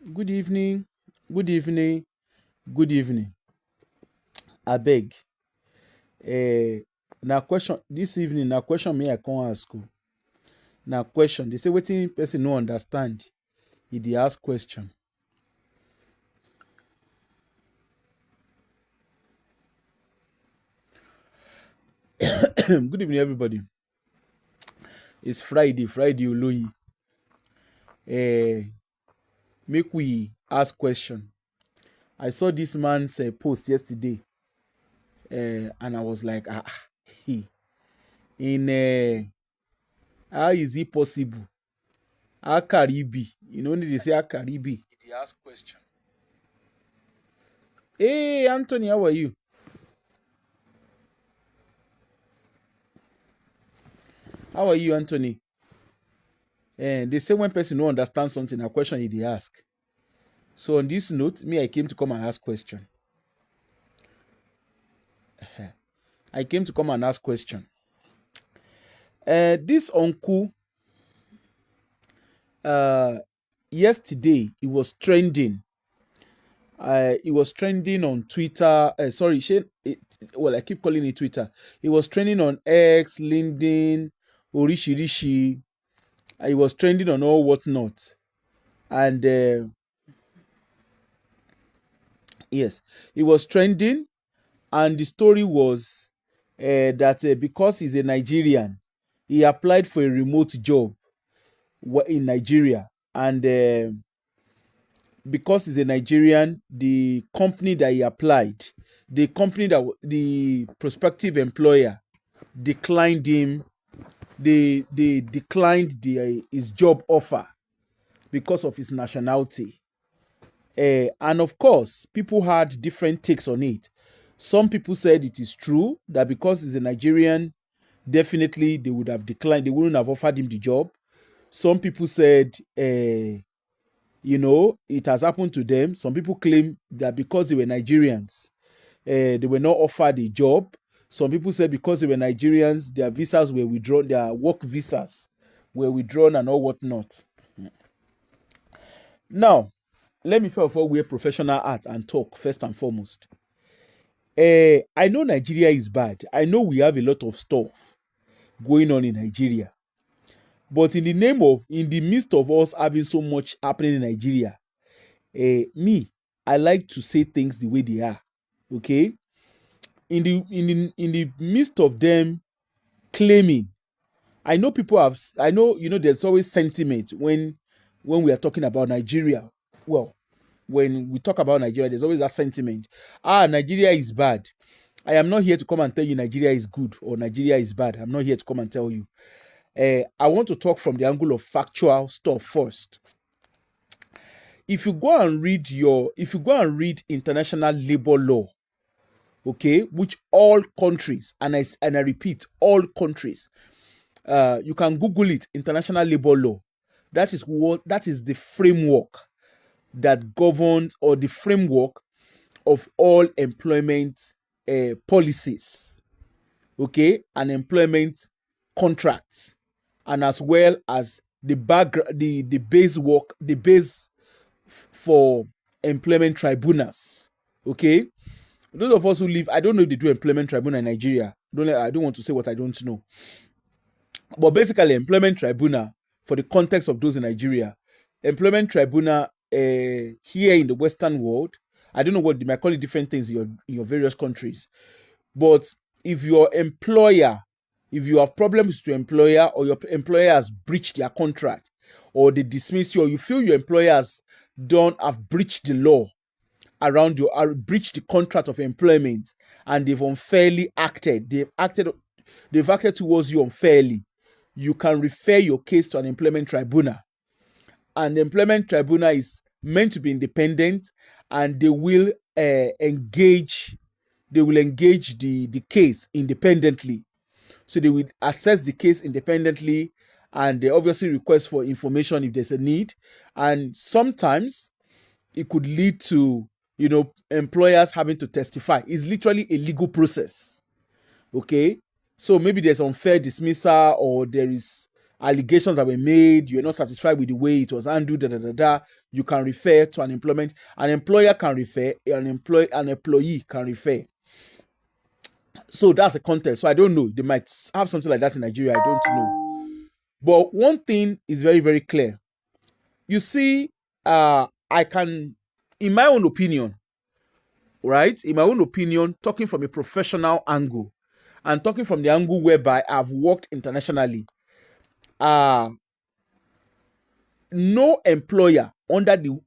Good evening, good evening, good evening. Abeg, na question this evening. Na question me I come ask o. Na question. They say wetin person no understand, e dey ask question. Good evening, everybody. It's Friday, Friday Oloyin. Make we ask question. I saw this man's post yesterday, and I was like, in how is it possible? How Caribe? You know, they say how Caribe. They ask question. Hey, Anthony, how are you? How are you, Anthony? They say when person no understand something, a question they ask. So on this note, me, I came to come and ask question. I came to come and ask question. This uncle, yesterday, it was trending. It was trending on Twitter. Well, I keep calling it Twitter. It was trending on X, LinkedIn, Orishirishi. It was trending on all whatnot. And yes, it was trending. And the story was that because he's a Nigerian, he applied for a remote job in Nigeria. And because he's a Nigerian, the company that he applied, the prospective employer declined him. They declined his job offer because of his nationality. And of course, people had different takes on it. Some people said it is true that because he's a Nigerian, definitely they would have declined. They wouldn't have offered him the job. Some people said, it has happened to them. Some people claim that because they were Nigerians, they were not offered a job. Some people said because they were Nigerians, their visas were withdrawn, their work visas were withdrawn and all whatnot. Now, let me first of all wear professional hat and talk first and foremost. I know Nigeria is bad. I know we have a lot of stuff going on in Nigeria. But in the midst of us having so much happening in Nigeria, I like to say things the way they are. Okay? In the midst of them claiming, I know there's always sentiment when we are talking about Nigeria. Well, when we talk about Nigeria, there's always that sentiment. Nigeria is bad. I am not here to come and tell you Nigeria is good or Nigeria is bad. I'm not here to come and tell you. I want to talk from the angle of factual stuff first. If you go and read international labor law, okay, which all countries, and I repeat, all countries, you can Google it, international labor law. That is the framework that governs, or the framework of all employment policies, okay, and employment contracts, and as well as the base for employment tribunals, okay. Those of us who live, I don't know if they do employment tribunal in Nigeria. I don't want to say what I don't know. But basically, employment tribunal, for the context of those in Nigeria, employment tribunal here in the Western world, I don't know what they might call it, different things in your various countries. But if you have problems with your employer, or your employer has breached their contract, or they dismiss you, or you feel your employers don't have breached the law around you, or breached the contract of employment, and they've unfairly acted, they've acted towards you unfairly, you can refer your case to an employment tribunal. And the employment tribunal is meant to be independent, and they will engage the case independently. So they will assess the case independently, and they obviously request for information if there's a need. And sometimes it could lead to employers having to testify. It's literally a legal process. Okay, so maybe there's unfair dismissal, or there is allegations that were made, you're not satisfied with the way it was handled, you can refer to an employer can refer, an employee can refer. So that's the context. So I don't know. They might have something like that in Nigeria. I don't know. But one thing is very, very clear. You see, I can, in my own opinion, right? In my own opinion, talking from a professional angle and talking from the angle whereby I've worked internationally, no employer under the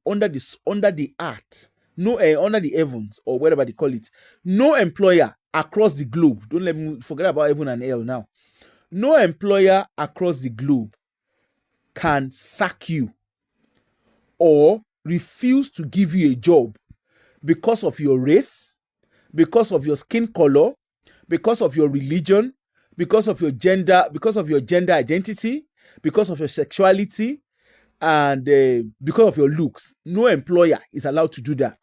earth, under the heavens or whatever they call it, no employer across the globe. Don't let me forget about heaven and hell now. No employer across the globe can sack you or refuse to give you a job because of your race, because of your skin color, because of your religion, because of your gender identity, because of your sexuality, and because of your looks. No employer is allowed to do that.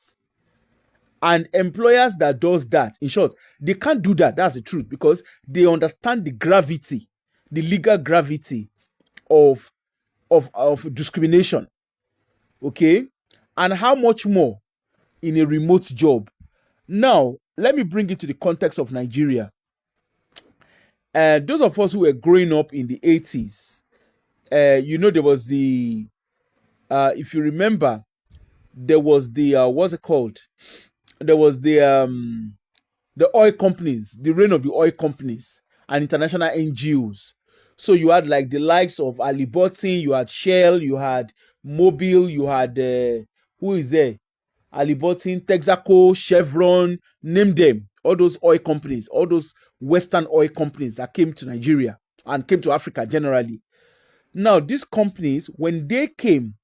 And employers that does that, in short, they can't do that. That's the truth, because they understand the gravity, the legal gravity of discrimination. Okay? And how much more in a remote job. Now, let me bring it to the context of Nigeria. Those of us who were growing up in the 80s, there was the, if you remember, there was the, what's it called? There was the oil companies, the reign of the oil companies and international NGOs. So you had like the likes of Alibotin, you had Shell, you had Mobil, you had, who is there? Alibotin, Texaco, Chevron, name them. All those oil companies, all those Western oil companies that came to Nigeria and came to Africa generally. Now, these companies, when they came,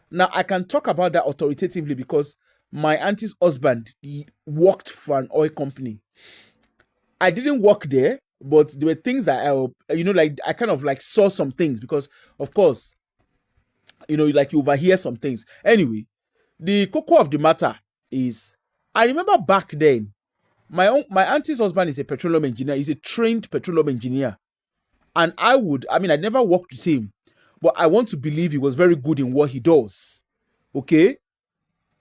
now I can talk about that authoritatively because my auntie's husband worked for an oil company. I didn't work there, but there were things that I kind of like saw some things because, of course, like you overhear some things. Anyway, the cocoa of the matter is, I remember back then, my auntie's husband is a petroleum engineer. He's a trained petroleum engineer. And I never worked with him, but I want to believe he was very good in what he does. Okay?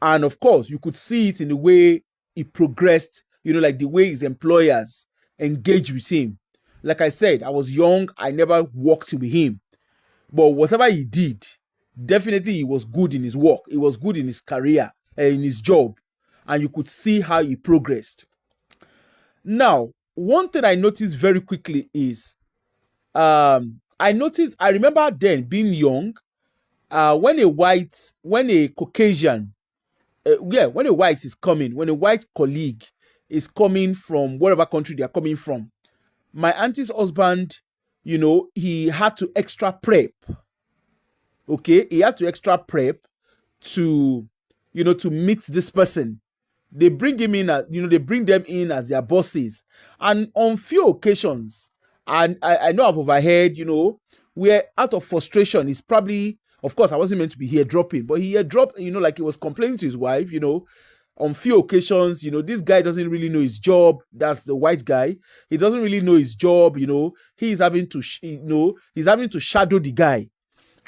And of course, you could see it in the way he progressed, like the way his employers engaged with him. Like I said, I was young. I never worked with him. But whatever he did, definitely he was good in his work. He was good in his career, in his job. And you could see how he progressed. Now, one thing I noticed very quickly is, I remember then being young, when a Caucasian, when a white is coming, when a white colleague is coming from whatever country they are coming from, my auntie's husband, he had to extra prep. Okay, he had to extra prep to meet this person. They bring him in, they bring them in as their bosses. And on few occasions, and I know I've overheard, where out of frustration, is probably, of course, I wasn't meant to be here dropping, but he had dropped, like he was complaining to his wife, on few occasions, this guy doesn't really know his job. That's the white guy. He doesn't really know his job, he's having to, he's having to shadow the guy,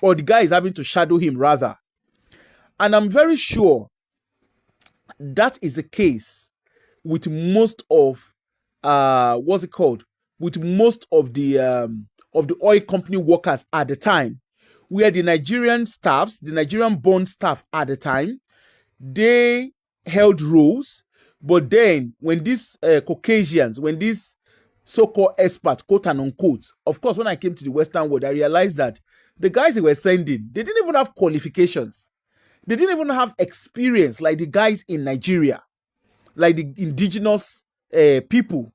or the guy is having to shadow him rather. And I'm very sure that is the case with most of with most of the oil company workers at the time, where the Nigerian born staff at the time, they held roles. But then when these Caucasians, when these so-called experts, quote and unquote, of course, when I came to the Western world, I realized that the guys they were sending, they didn't even have qualifications. They didn't even have experience like the guys in Nigeria, like the indigenous people.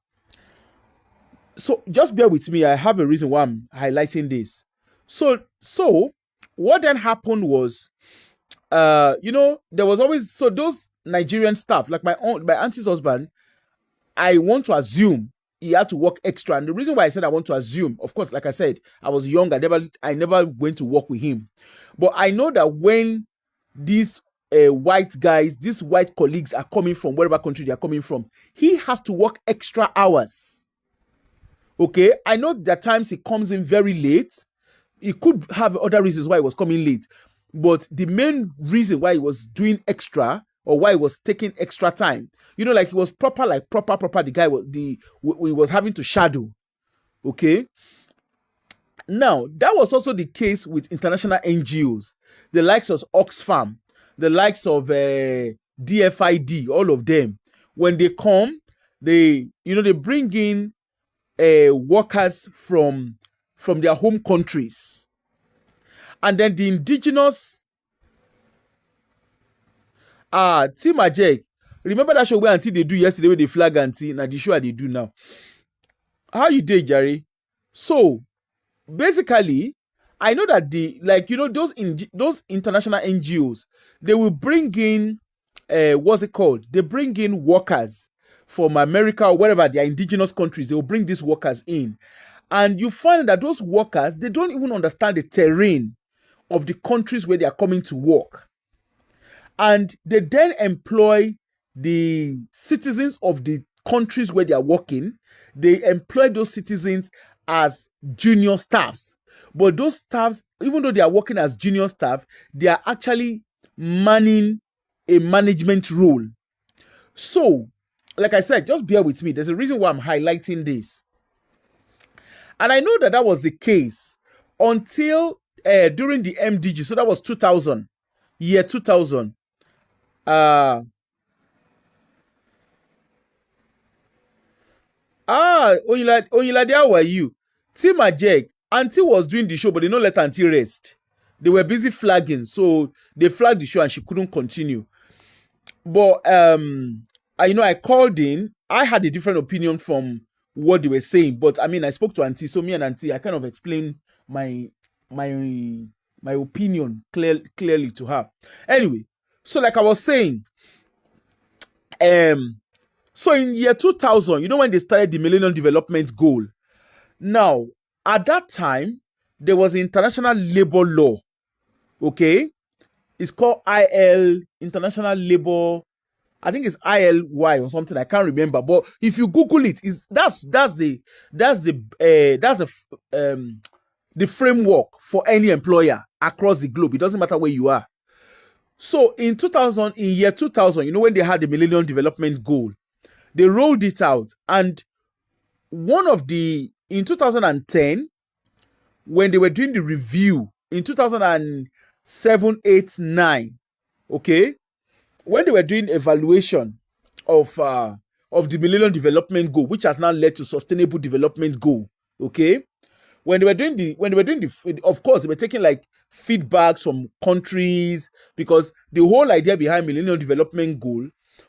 So just bear with me. I have a reason why I'm highlighting this. So what then happened was, there was always, so those Nigerian staff, like my auntie's husband, I want to assume he had to work extra. And the reason why I said I want to assume, of course, like I said, I was young. I never went to work with him. But I know that when these white guys, these white colleagues are coming from wherever country they are coming from, he has to work extra hours. Okay, I know that times he comes in very late. He could have other reasons why he was coming late, but the main reason why he was doing extra or why he was taking extra time, like he was proper, like proper. The guy was he was having to shadow. Okay. Now that was also the case with international NGOs, the likes of Oxfam, the likes of DFID, all of them. When they come, they bring in workers from their home countries, and then the indigenous Team Ajek. Remember that show where Auntie they do yesterday with the flag Auntie? Now the show they do now. How you did, Jerry? So basically, I know that those international NGOs, they will bring in what's it called? They bring in workers from America or wherever their indigenous countries. They will bring these workers in, and you find that those workers, they don't even understand the terrain of the countries where they are coming to work, and they then employ the citizens of the countries where they are working. They employ those citizens as junior staffs, but those staffs, even though they are working as junior staff, they are actually manning a management role. So, like I said, just bear with me. There's a reason why I'm highlighting this. And I know that was the case until during the MDG. So that was 2000, year 2000. Oyinlade, how were you? Team Ajek, Auntie was doing the show, but they don't let Auntie rest. They were busy flagging, so they flagged the show and she couldn't continue. But I called in. I had a different opinion from what they were saying, but I mean, I spoke to Auntie, so me and Auntie, I kind of explained my opinion clearly to her. Anyway, so like I was saying, so in year 2000, when they started the Millennium Development Goal, now at that time there was international labor law. Okay, it's called International Labor. I think it's ILY or something. I can't remember, but if you Google it, that's the framework for any employer across the globe. It doesn't matter where you are. So in year 2000, when they had the Millennium Development Goal, they rolled it out, and in 2010, when they were doing the review in 2007, 8, 9, okay, when they were doing evaluation of the Millennium Development Goal, which has now led to Sustainable Development Goal, okay, when they were doing of course, they were taking like feedbacks from countries, because the whole idea behind Millennium Development Goal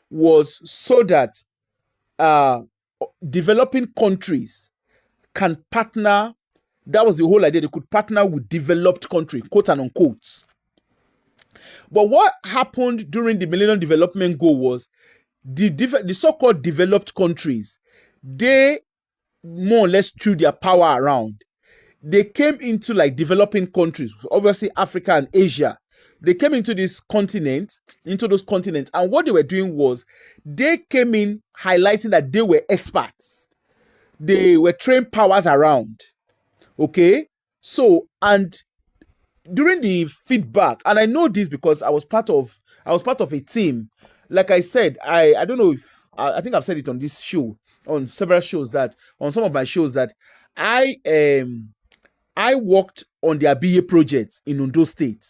was so that developing countries can partner. That was the whole idea. They could partner with developed country, quote and unquote. But what happened during the Millennium Development Goal was the so-called developed countries, they more or less threw their power around. They came into like developing countries, obviously Africa and Asia. They came into those continents, and what they were doing was they came in highlighting that they were experts. They were trained powers around. Okay, so, and during the feedback, and I know this because I was part of a team. Like I said, I don't know if I think I've said it on this show, on several shows, that on some of my shows, that I worked on the Abiye project in Ondo State.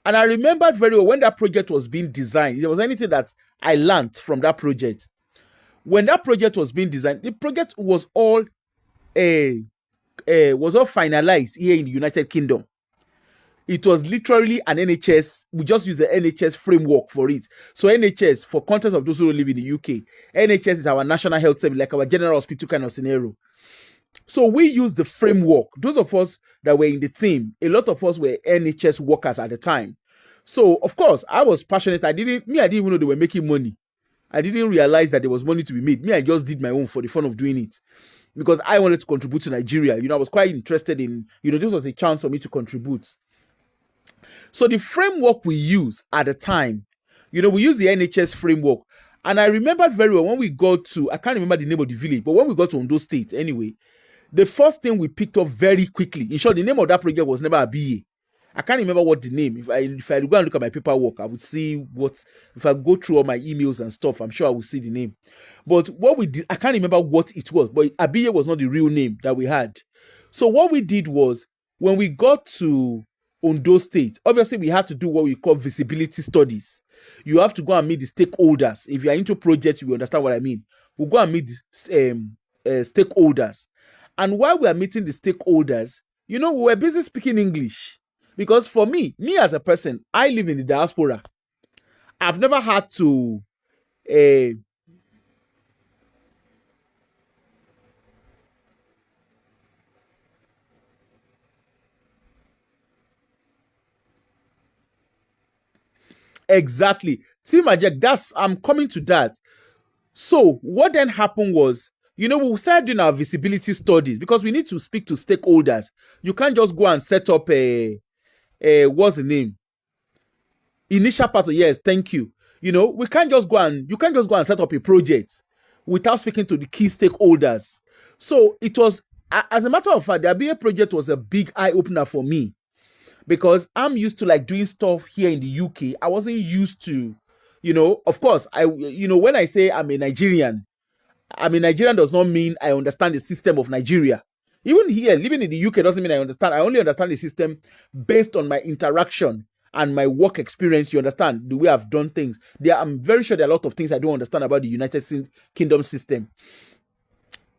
And I remembered very well when that project was being designed. If there was anything that I learned from that project, when that project was being designed, the project was all finalized here in the United Kingdom. It was literally an NHS. We just use the NHS framework for it. So NHS, for context of those who live in the UK, NHS is our national health service, like our general hospital kind of scenario. So we use the framework. Those of us that were in the team, a lot of us were NHS workers at the time. So of course, I was passionate. I didn't even know they were making money. I didn't realize that there was money to be made. I just did my own for the fun of doing it, because I wanted to contribute to Nigeria. I was quite interested in, this was a chance for me to contribute. So the framework we use at the time, we use the NHS framework. And I remember very well when we got to, I can't remember the name of the village, but when we got to Ondo State anyway, The first thing we picked up very quickly, in short, the name of that project was never a BA. I can't remember what the name. If I go and look at my paperwork, I would see what. If I go through all my emails and stuff, I'm sure I will see the name. But what we did, I can't remember what it was. But Abiye was not the real name that we had. So what we did was, when we got to Ondo State, obviously we had to do what we call visibility studies. You have to go and meet the stakeholders. If you are into projects, you will understand what I mean. We'll go and meet stakeholders. And while we are meeting the stakeholders, we were busy speaking English. Because for me as a person, I live in the diaspora. I've never had to exactly. See, Majek, I'm coming to that. So what then happened was, we started doing our visibility studies because we need to speak to stakeholders. You can't just go and set up what's the name? Initial part of, yes, thank you. You can't just go and set up a project without speaking to the key stakeholders. So it was, as a matter of fact, the ABA project was a big eye opener for me, because I'm used to like doing stuff here in the UK. I wasn't used to, of course, when I say I'm a Nigerian does not mean I understand the system of Nigeria. Even here, living in the UK doesn't mean I understand. I only understand the system based on my interaction and my work experience. You understand the way I've done things. I'm very sure there are a lot of things I don't understand about the United Kingdom system.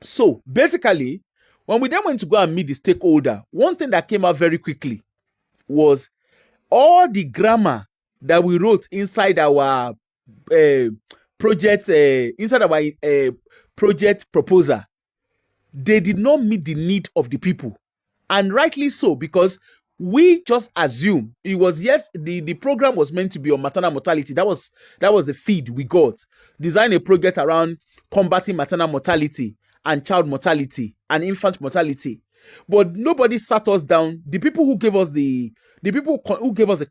So basically, when we then went to go and meet the stakeholder, one thing that came out very quickly was all the grammar that we wrote inside our project, project proposal, they did not meet the need of the people. And rightly so, because we just assume it was, yes, the program was meant to be on maternal mortality. That was the feed we got. Design a project around combating maternal mortality and child mortality and infant mortality. But nobody sat us down. The people who gave us the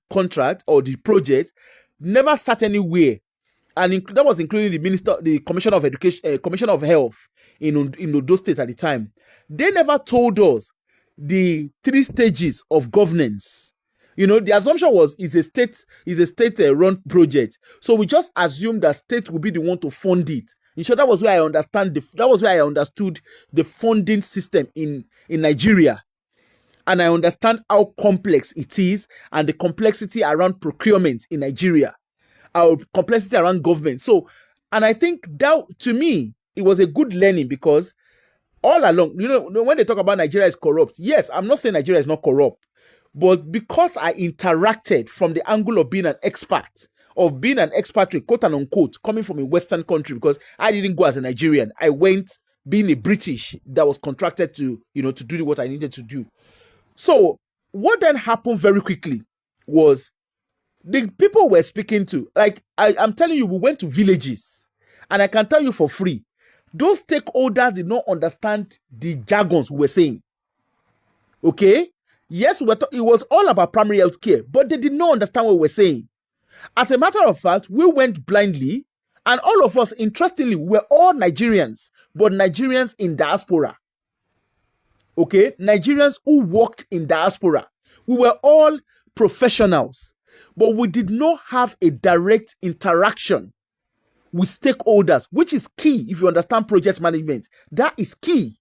contract or the project never sat anywhere, and that was including the Commissioner of Education, Commissioner of Health in Ondo State at the time. They never told us the 3 stages of governance. The assumption was it's a state run project, so we just assumed that state will be the one to fund it. In short, that was where I understood the funding system in Nigeria. And I understand how complex it is, and the complexity around procurement in Nigeria, our complexity around government. So, and I think that, to me, it was a good learning, because all along, when they talk about Nigeria is corrupt, yes, I'm not saying Nigeria is not corrupt, but because I interacted from the angle of being an expert, quote and unquote, coming from a Western country, because I didn't go as a Nigerian. I went being a British that was contracted to, to do what I needed to do. So what then happened very quickly was, the people we're speaking to, like I'm telling you, we went to villages, and I can tell you for free, those stakeholders did not understand the jargons we were saying. Okay? Yes, it was all about primary health care, but they did not understand what we were saying. As a matter of fact, we went blindly, and all of us, interestingly, were all Nigerians, but Nigerians in diaspora. Okay? Nigerians who worked in diaspora. We were all professionals, but we did not have a direct interaction with stakeholders, which is key if you understand project management. That is key.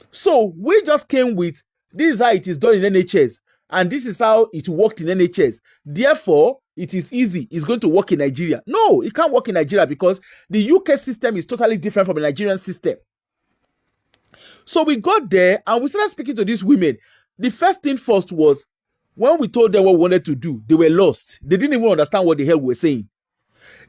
So we just came with, this is how it is done in NHS, and this is how it worked in NHS. Therefore, it is easy. It's going to work in Nigeria. No, it can't work in Nigeria, because the UK system is totally different from the Nigerian system. So we got there and we started speaking to these women. The first thing first was, when we told them what we wanted to do, they were lost. They didn't even understand what the hell we were saying.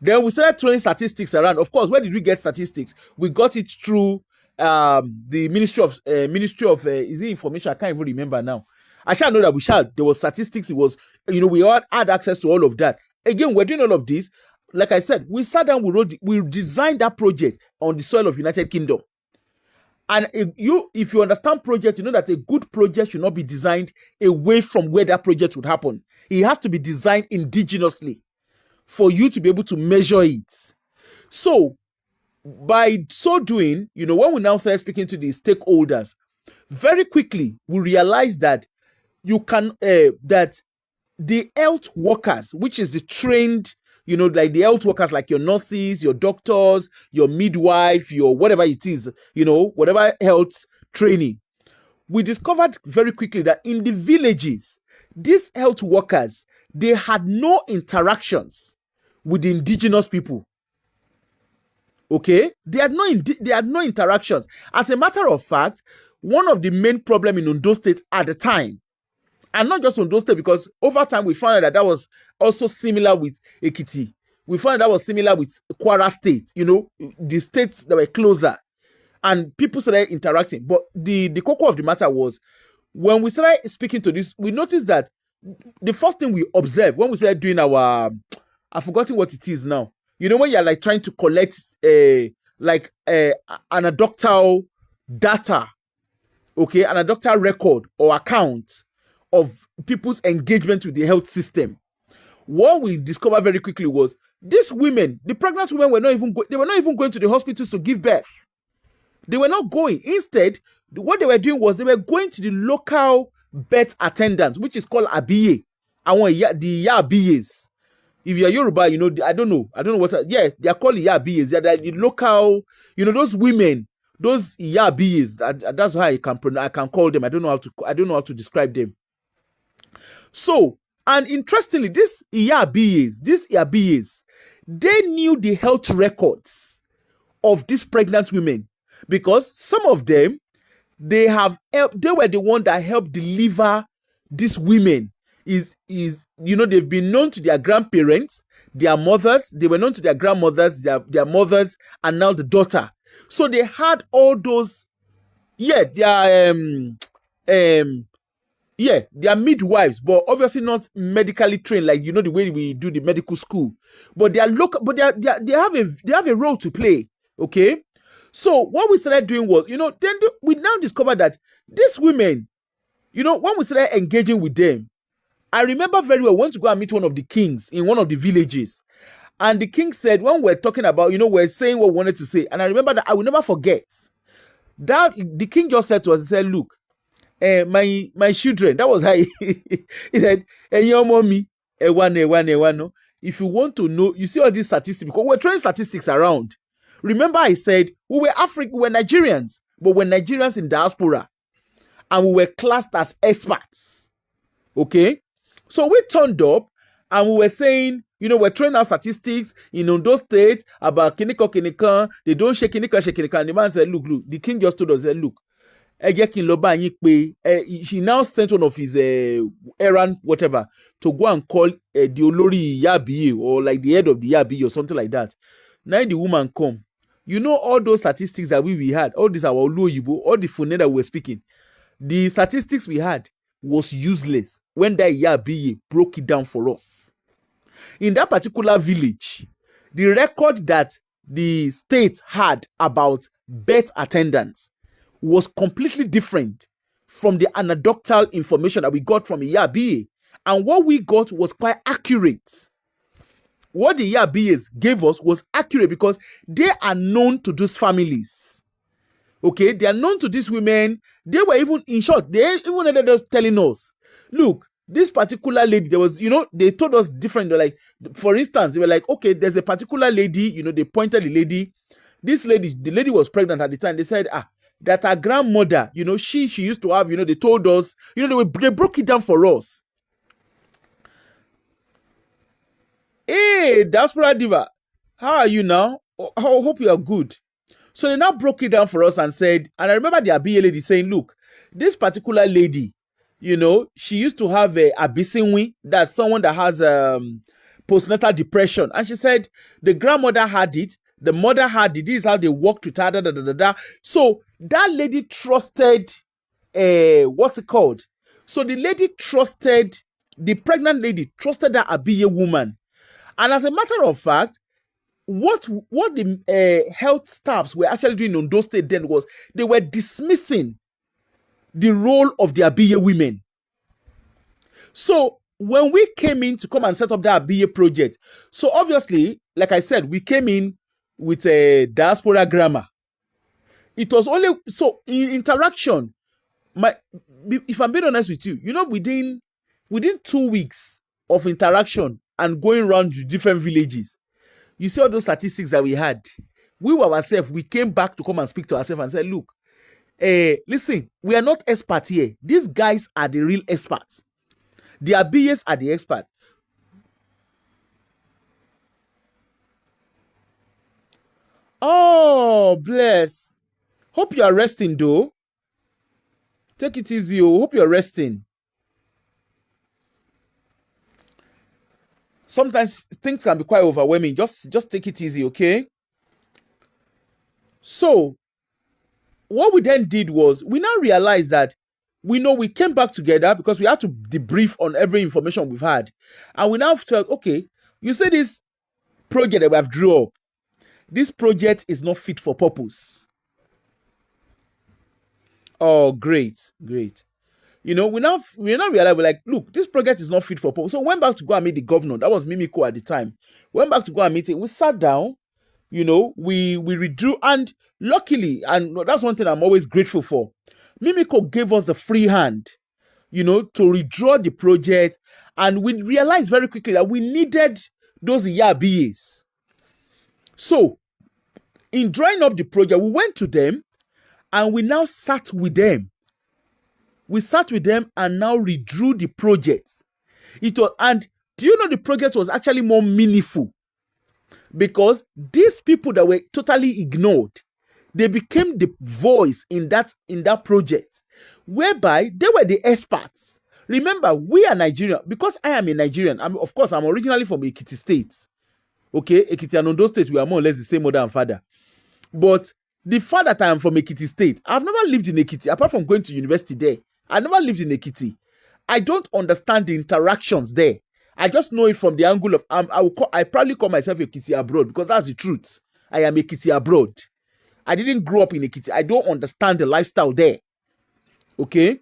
Then we started throwing statistics around. Of course, where did we get statistics? We got it through the Ministry of is it information? I can't even remember now. I shall know that there was statistics. It was, we all had access to all of that. Again, we're doing all of this. Like I said, we sat down, we designed that project on the soil of United Kingdom. And if you understand project, you know that a good project should not be designed away from where that project would happen. It has to be designed indigenously for you to be able to measure it. So by so doing, when we now start speaking to the stakeholders, very quickly we realized that you can that the health workers, which is the trained, like the health workers, like your nurses, your doctors, your midwife, your whatever it is, whatever health training, we discovered very quickly that in the villages, these health workers, they had no interactions with the indigenous people. Okay, they had no interactions. As a matter of fact, one of the main problems in Ondo State at the time, and not just Ondo State, because over time we found out that was also similar with Ekiti. We found out that was similar with Kwara State, the states that were closer, and people started interacting. But the core of the matter was, when we started speaking to this, we noticed that the first thing we observed when we started doing our, I've forgotten what it is now. When you're like trying to collect anecdotal data, okay, anecdotal record or account of people's engagement with the health system. What we discovered very quickly was these women, the pregnant women, were not even going to the hospitals to give birth. They were not going. Instead, what they were doing was they were going to the local birth attendants, which is called abiye. The abiyes. If you're Yoruba, I don't know what. Yes, they are called abiyes. They are the local, those women, those abiyes. That's how I can call them. I don't know how to describe them. So, and interestingly, these abiyes, they knew the health records of these pregnant women, because some of them, they were the one that helped deliver these women. They've been known to their grandparents, their mothers, they were known to their grandmothers, their mothers, and now the daughter. So they had all those, they are midwives, but obviously not medically trained, like the way we do the medical school. But they are local, but they have a role to play. Okay. So what we started doing was, then we now discovered that these women, when we started engaging with them, I remember very well, we went to go and meet one of the kings in one of the villages. And the king said, when we're talking about, we're saying what we wanted to say. And I remember that I will never forget that the king just said to us, he said, look, my children, that was how he said, your mommy, if you want to know, you see all these statistics, because we're throwing statistics around. Remember, I said we were Nigerians, but we're Nigerians in diaspora, and we were classed as experts. Okay, so we turned up and we were saying, we're throwing out statistics in Ondo State about Kinika. They don't shake Kinika. And the man said, look, the king just told us, look, he now sent one of his errand, whatever, to go and call the Olori Yabiye, or like the head of the Yabiye or something like that. Now the woman come. All those statistics that we had, all this our Oluoyibo, all the phone that we were speaking, the statistics we had was useless when that Yabiye broke it down for us. In that particular village, the record that the state had about birth attendants was completely different from the anecdotal information that we got from Yabiye. And what we got was quite accurate. What the Yabiyes gave us was accurate because they are known to those families. Okay, they are known to these women. They were even, in short, they even ended up telling us, look, this particular lady, there was, they told us different. Like, for instance, they were like, okay, there's a particular lady, they pointed the lady. This lady, the lady was pregnant at the time. They said, that her grandmother, she used to have, they told us, they broke it down for us. Hey, Diaspora Diva, how are you now? I hope you are good. So they now broke it down for us and said, and I remember the Abiye lady saying, look, this particular lady, she used to have a Abisinwi, that's someone that has postnatal depression. And she said the grandmother had it, the mother had it, this is how they worked with her, So that lady trusted, what's it called? So the lady trusted, the pregnant lady trusted that Abiye woman. And as a matter of fact, what the health staffs were actually doing in Ondo State then was they were dismissing the role of the Abiye women. So when we came in to come and set up the Abiye project, so obviously, like I said, we came in with a diaspora grammar. It was only, so in interaction, my if I'm being honest with you, within 2 weeks of interaction and going around to different villages, you see all those statistics that we had. We were ourselves, we came back to come and speak to ourselves and said, look, listen, we are not experts here. These guys are the real experts. The BAs are the experts. Oh, bless. Hope you are resting, though. Take it easy. Oh. Hope you're resting. Sometimes things can be quite overwhelming. Just take it easy, okay? So, what we then did was, we now realized that we came back together because we had to debrief on every information we've had. And we now felt, okay, you say this project that we have drew up, this project is not fit for purpose. Oh, great. We now realize, we're like, look, this project is not fit for purpose. So we went back to go and meet the governor. That was Mimiko at the time. Went back to go and meet him. We sat down, we redrew, and luckily, and that's one thing I'm always grateful for, Mimiko gave us the free hand, to redraw the project, and we realized very quickly that we needed those BAs. So, in drawing up the project, we went to them, and we now sat with them. We sat with them and now redrew the project. And do you know the project was actually more meaningful? Because these people that were totally ignored, they became the voice in that project, whereby they were the experts. Remember, we are Nigerian. Because I am a Nigerian, I'm originally from Ekiti State. Okay, Ekiti and Ondo State, we are more or less the same mother and father. But the fact that I am from Ekiti State, I've never lived in Ekiti, apart from going to university there. I never lived in Ekiti. I don't understand the interactions there. I just know it from the angle of, I probably call myself Ekiti abroad, because that's the truth. I am Ekiti abroad. I didn't grow up in Ekiti. I don't understand the lifestyle there. Okay?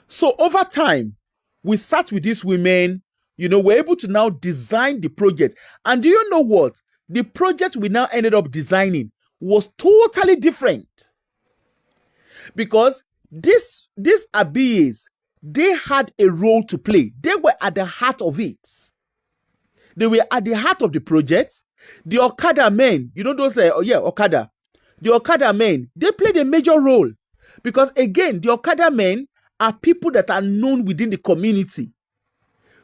So over time, we sat with these women, we're able to now design the project. And do you know what? The project we now ended up designing was totally different. Because these BAs, they had a role to play. They were at the heart of it. They were at the heart of the project. The Okada men, those, Okada. The Okada men, they played a major role. Because again, the Okada men are people that are known within the community.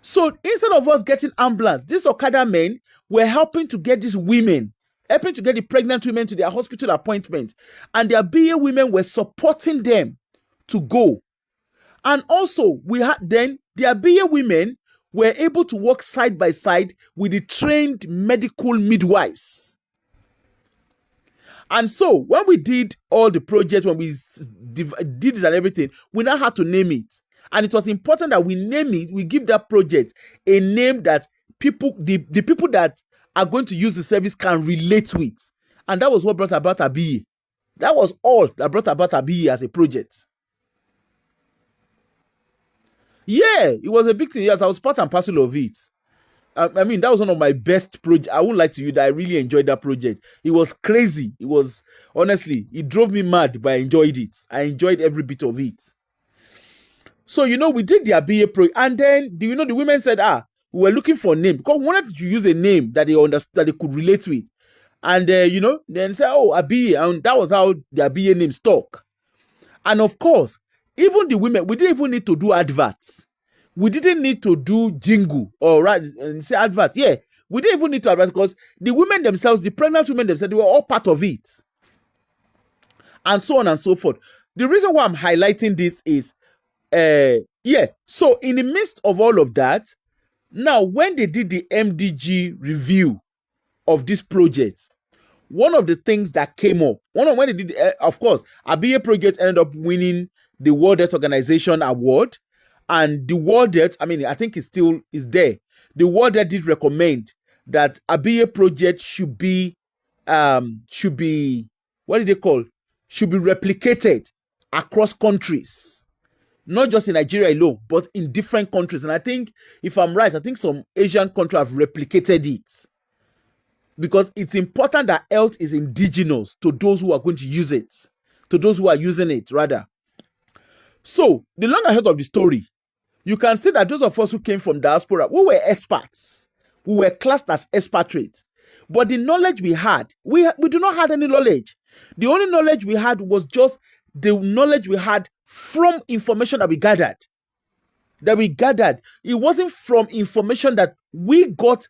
So instead of us getting ambulance, these Okada men were helping to get these women, helping to get the pregnant women to their hospital appointment. And their BA women were supporting them to go. And also, we had then their BA women were able to work side by side with the trained medical midwives. And so, when we did all the projects, when we did it and everything, we now had to name it. And it was important that we name it, we give that project a name that the people that are going to use the service can relate with. And that was what brought about ABA. That was all that brought about ABA as a project. Yeah, it was a big thing. Yes, I was part and parcel of it. That was one of my best projects. I won't lie to you that I really enjoyed that project. It was crazy. It was, honestly, it drove me mad, but I enjoyed it. I enjoyed every bit of it. So, we did the BA project, and then, the women said, we were looking for a name, because we wanted to use a name that they understood, that they could relate with. And, then say, ABA, and that was how the ABA name stuck. And of course, even the women, we didn't even need to do adverts. We didn't need to do jingle or say advert. Yeah, we didn't even need to advert, because the women themselves, the pregnant women themselves, they were all part of it. And so on and so forth. The reason why I'm highlighting this is, so in the midst of all of that, now when they did the MDG review of this project, one of the things that came up, when they did, of course, ABA project ended up winning the World Health Organization award, and the World Health, I think it still is there. The World Health did recommend that ABA project should be what did they call? Should be replicated across countries. Not just in Nigeria alone, but in different countries. And I think, if I'm right, I think some Asian countries have replicated it. Because it's important that health is indigenous to those who are going to use it. To those who are using it, rather. So, the long and short of the story, you can see that those of us who came from diaspora, we were experts. We were classed as expatriates. But the knowledge we had, we do not have any knowledge. The only knowledge we had was just the knowledge we had from information that we gathered. It wasn't from information that we got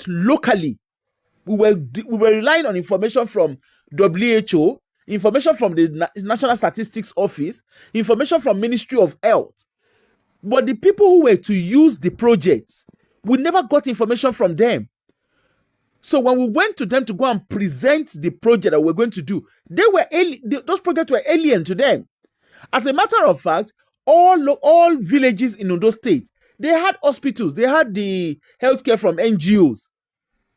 locally. We were relying on information from WHO, information from the National Statistics Office, information from Ministry of Health. But the people who were to use the projects, we never got information from them. So when we went to them to go and present the project that we're going to do, those projects were alien to them. As a matter of fact, all villages in Ondo State, they had hospitals, they had the healthcare from NGOs,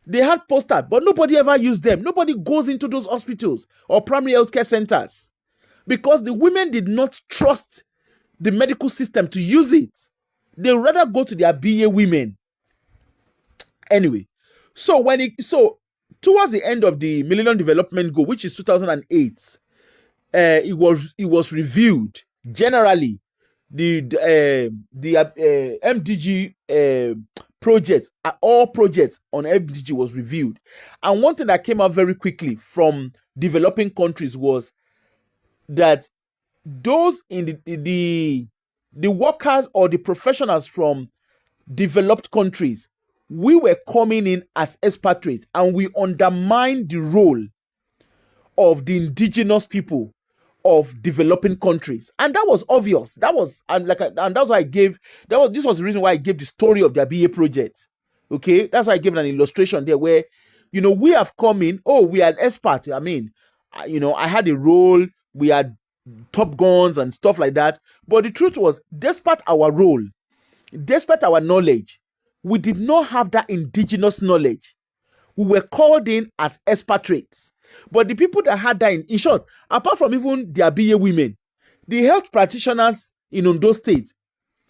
they had posters, but nobody ever used them. Nobody goes into those hospitals or primary healthcare centers because the women did not trust the medical system to use it. They rather go to their BA women. Anyway, so towards the end of the Millennium Development Goal, which is 2008, it was reviewed generally. The MDG projects, all projects on MDG was reviewed, and one thing that came out very quickly from developing countries was that those in the workers or the professionals from developed countries, we were coming in as expatriates, and we undermined the role of the indigenous people of developing countries, and that was obvious. This was the reason why I gave the story of their BA project. Okay, that's why I gave an illustration there where, we have come in. Oh, we are experts. I mean, I had a role. We had Top Guns and stuff like that. But the truth was, despite our role, despite our knowledge, we did not have that indigenous knowledge. We were called in as expatriates. But the people that had that, in short, apart from even their BA women, the health practitioners in Ondo State,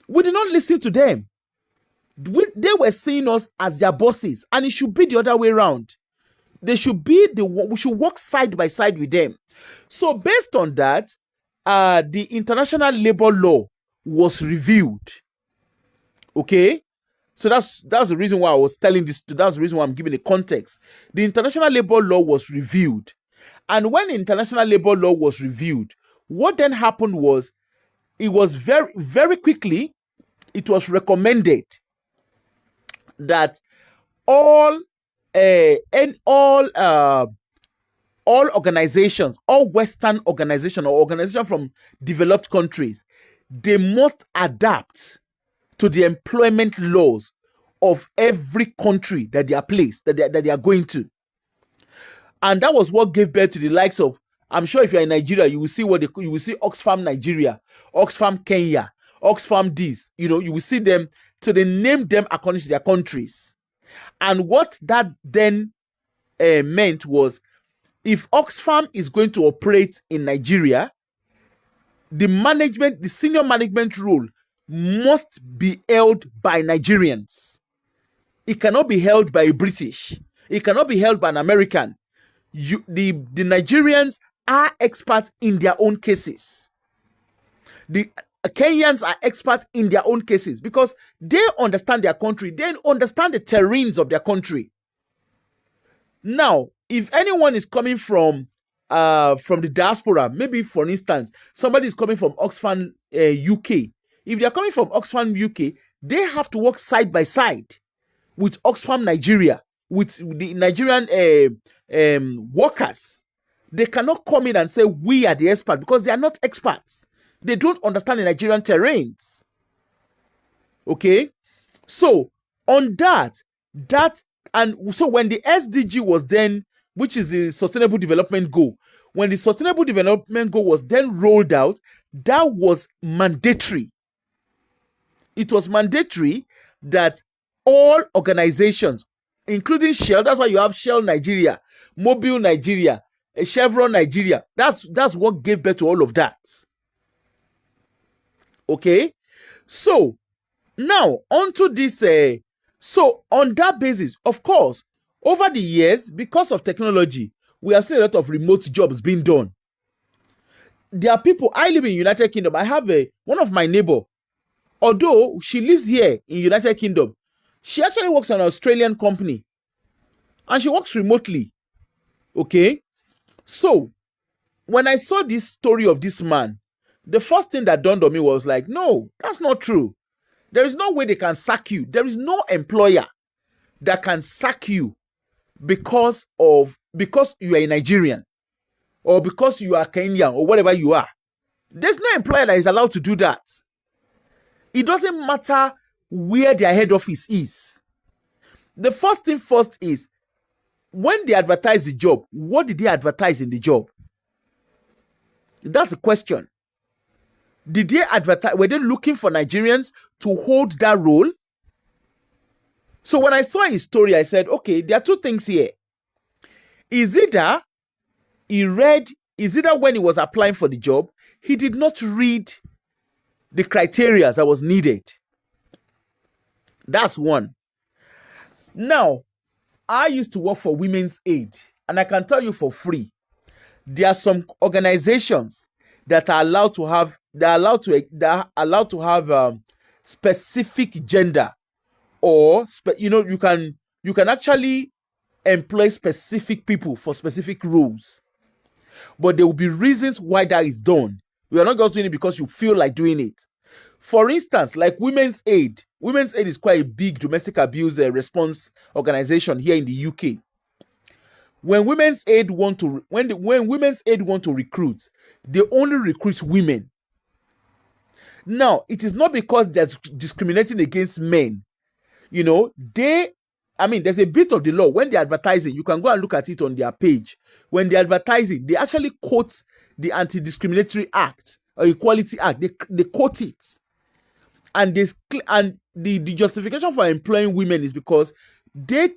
we did not listen to them. They were seeing us as their bosses, and it should be the other way around. We should work side by side with them. So based on that, the international labor law was reviewed. Okay? So that's the reason why I was telling this. That's the reason why I'm giving the context. The international labor law was reviewed. And when the international labor law was reviewed, what then happened was, it was very, very quickly, it was recommended that all organizations, all Western organizations or organizations from developed countries, they must adapt to the employment laws of every country that they are placed, that they are going to. And that was what gave birth to the likes of, I'm sure if you're in Nigeria, you will see Oxfam Nigeria, Oxfam Kenya, Oxfam this, you will see them, so they named them according to their countries. And what that then meant was, if Oxfam is going to operate in Nigeria, the senior management role must be held by Nigerians. It cannot be held by a British. It cannot be held by an American. The Nigerians are experts in their own cases. The Kenyans are experts in their own cases because they understand their country. They understand the terrains of their country. Now, if anyone is coming from the diaspora, maybe for instance, somebody is coming from Oxfam UK. If they are coming from Oxfam UK, they have to work side by side with Oxfam Nigeria, with the Nigerian workers. They cannot come in and say we are the experts because they are not experts. They don't understand the Nigerian terrains. Okay? So, on that, and so when the SDG was then, which is the Sustainable Development Goal, when the Sustainable Development Goal was then rolled out, that was mandatory. It was mandatory that all organizations, including Shell, that's why you have Shell Nigeria, Mobil Nigeria, Chevron Nigeria, that's what gave birth to all of that. Okay? So, now, onto this, so on that basis, of course, over the years, because of technology, we have seen a lot of remote jobs being done. there are people. I live in United Kingdom. I have one of my neighbor. Although she lives here in United Kingdom, she actually works on an Australian company, and she works remotely. Okay, so when I saw this story of this man, the first thing that dawned on me was like, no, that's not true. There is no way they can sack you. There is no employer that can sack you because you are a Nigerian or because you are Kenyan or whatever you are. There's no employer that is allowed to do that. It doesn't matter where their head office is. The first thing first is, when they advertise the job, what did they advertise in the job? That's the question. Did they advertise? Were they looking for Nigerians to hold that role? So when I saw his story, I said, okay, there are two things here. Is either when he was applying for the job, he did not read the criteria that was needed. That's one. Now, I used to work for Women's Aid, and I can tell you for free, there are some organizations that are allowed to have specific gender, or you can actually employ specific people for specific roles, but there will be reasons why that is done. We are not just doing it because you feel like doing it. For instance, like Women's Aid. Women's Aid is quite a big domestic abuse response organization here in the UK. When Women's Aid want to recruit, they only recruit women. Now, it is not because they're discriminating against men. There's a bit of the law. When they're advertising, you can go and look at it on their page. When they're advertising, they actually quote the Anti-Discriminatory Act or Equality Act. They quote it. And the justification for employing women is because they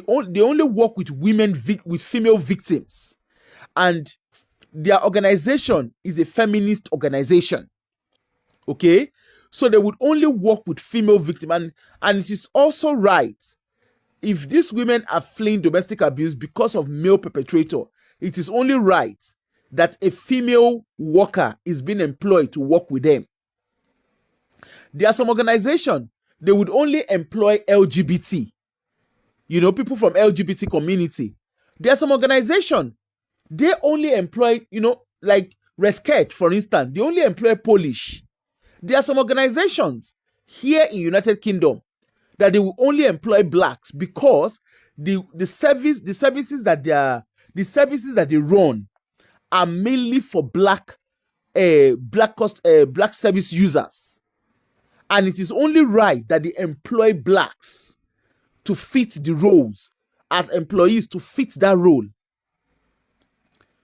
only work with women, with female victims, and their organization is a feminist organization. Okay, so they would only work with female victims, and it is also right, if these women are fleeing domestic abuse because of male perpetrator, it is only right that a female worker is being employed to work with them. There are some organizations, they would only employ LGBT, people from LGBT community. There are some organizations, they only employ, like Resket, for instance, they only employ Polish. There are some organizations here in United Kingdom that they will only employ blacks because the services that they run are mainly for black service users. And it is only right that they employ blacks to fit the roles as employees, to fit that role.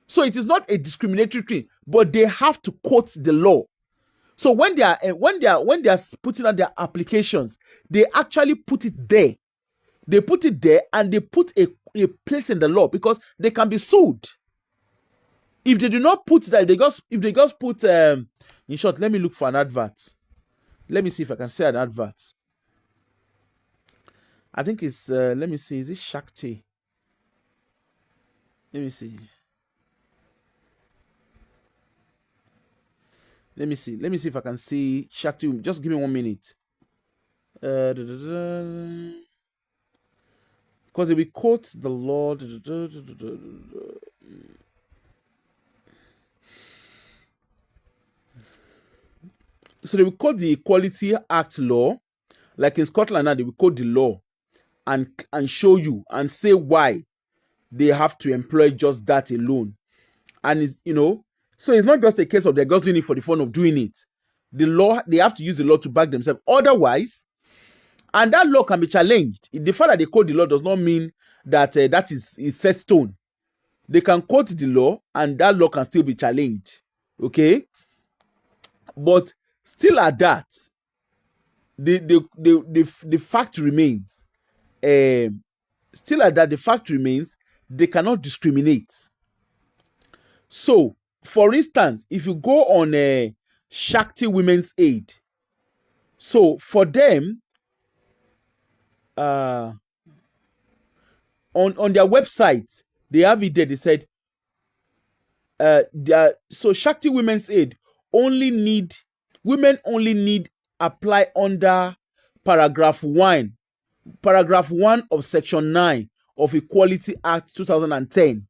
So it is not a discriminatory thing, but they have to quote the law. So when they are putting out their applications, they actually put it there. They put it there, and they put a place in the law, because they can be sued if they do not put that. If they just put in short, let me look for an advert. Let me see if I can say an advert. I think it's let me see, is it Shakti? Let me see if I can see Shakti. Just give me 1 minute. Because if we quote the law, so they will quote the Equality Act law, like in Scotland now, they will quote the law and show you and say why they have to employ just that alone. And it's, so it's not just a case of they're just doing it for the fun of doing it. The law, they have to use the law to back themselves. Otherwise, and that law can be challenged. The fact that they quote the law does not mean that that is set stone. They can quote the law and that law can still be challenged. Okay? But still at that, the fact remains. Still at that, the fact remains, they cannot discriminate. So, for instance, if you go on Shakti Women's Aid, so for them, on their website, they have it there. They said, so Shakti Women's Aid women only need apply under paragraph 1 of section 9 of Equality Act 2010.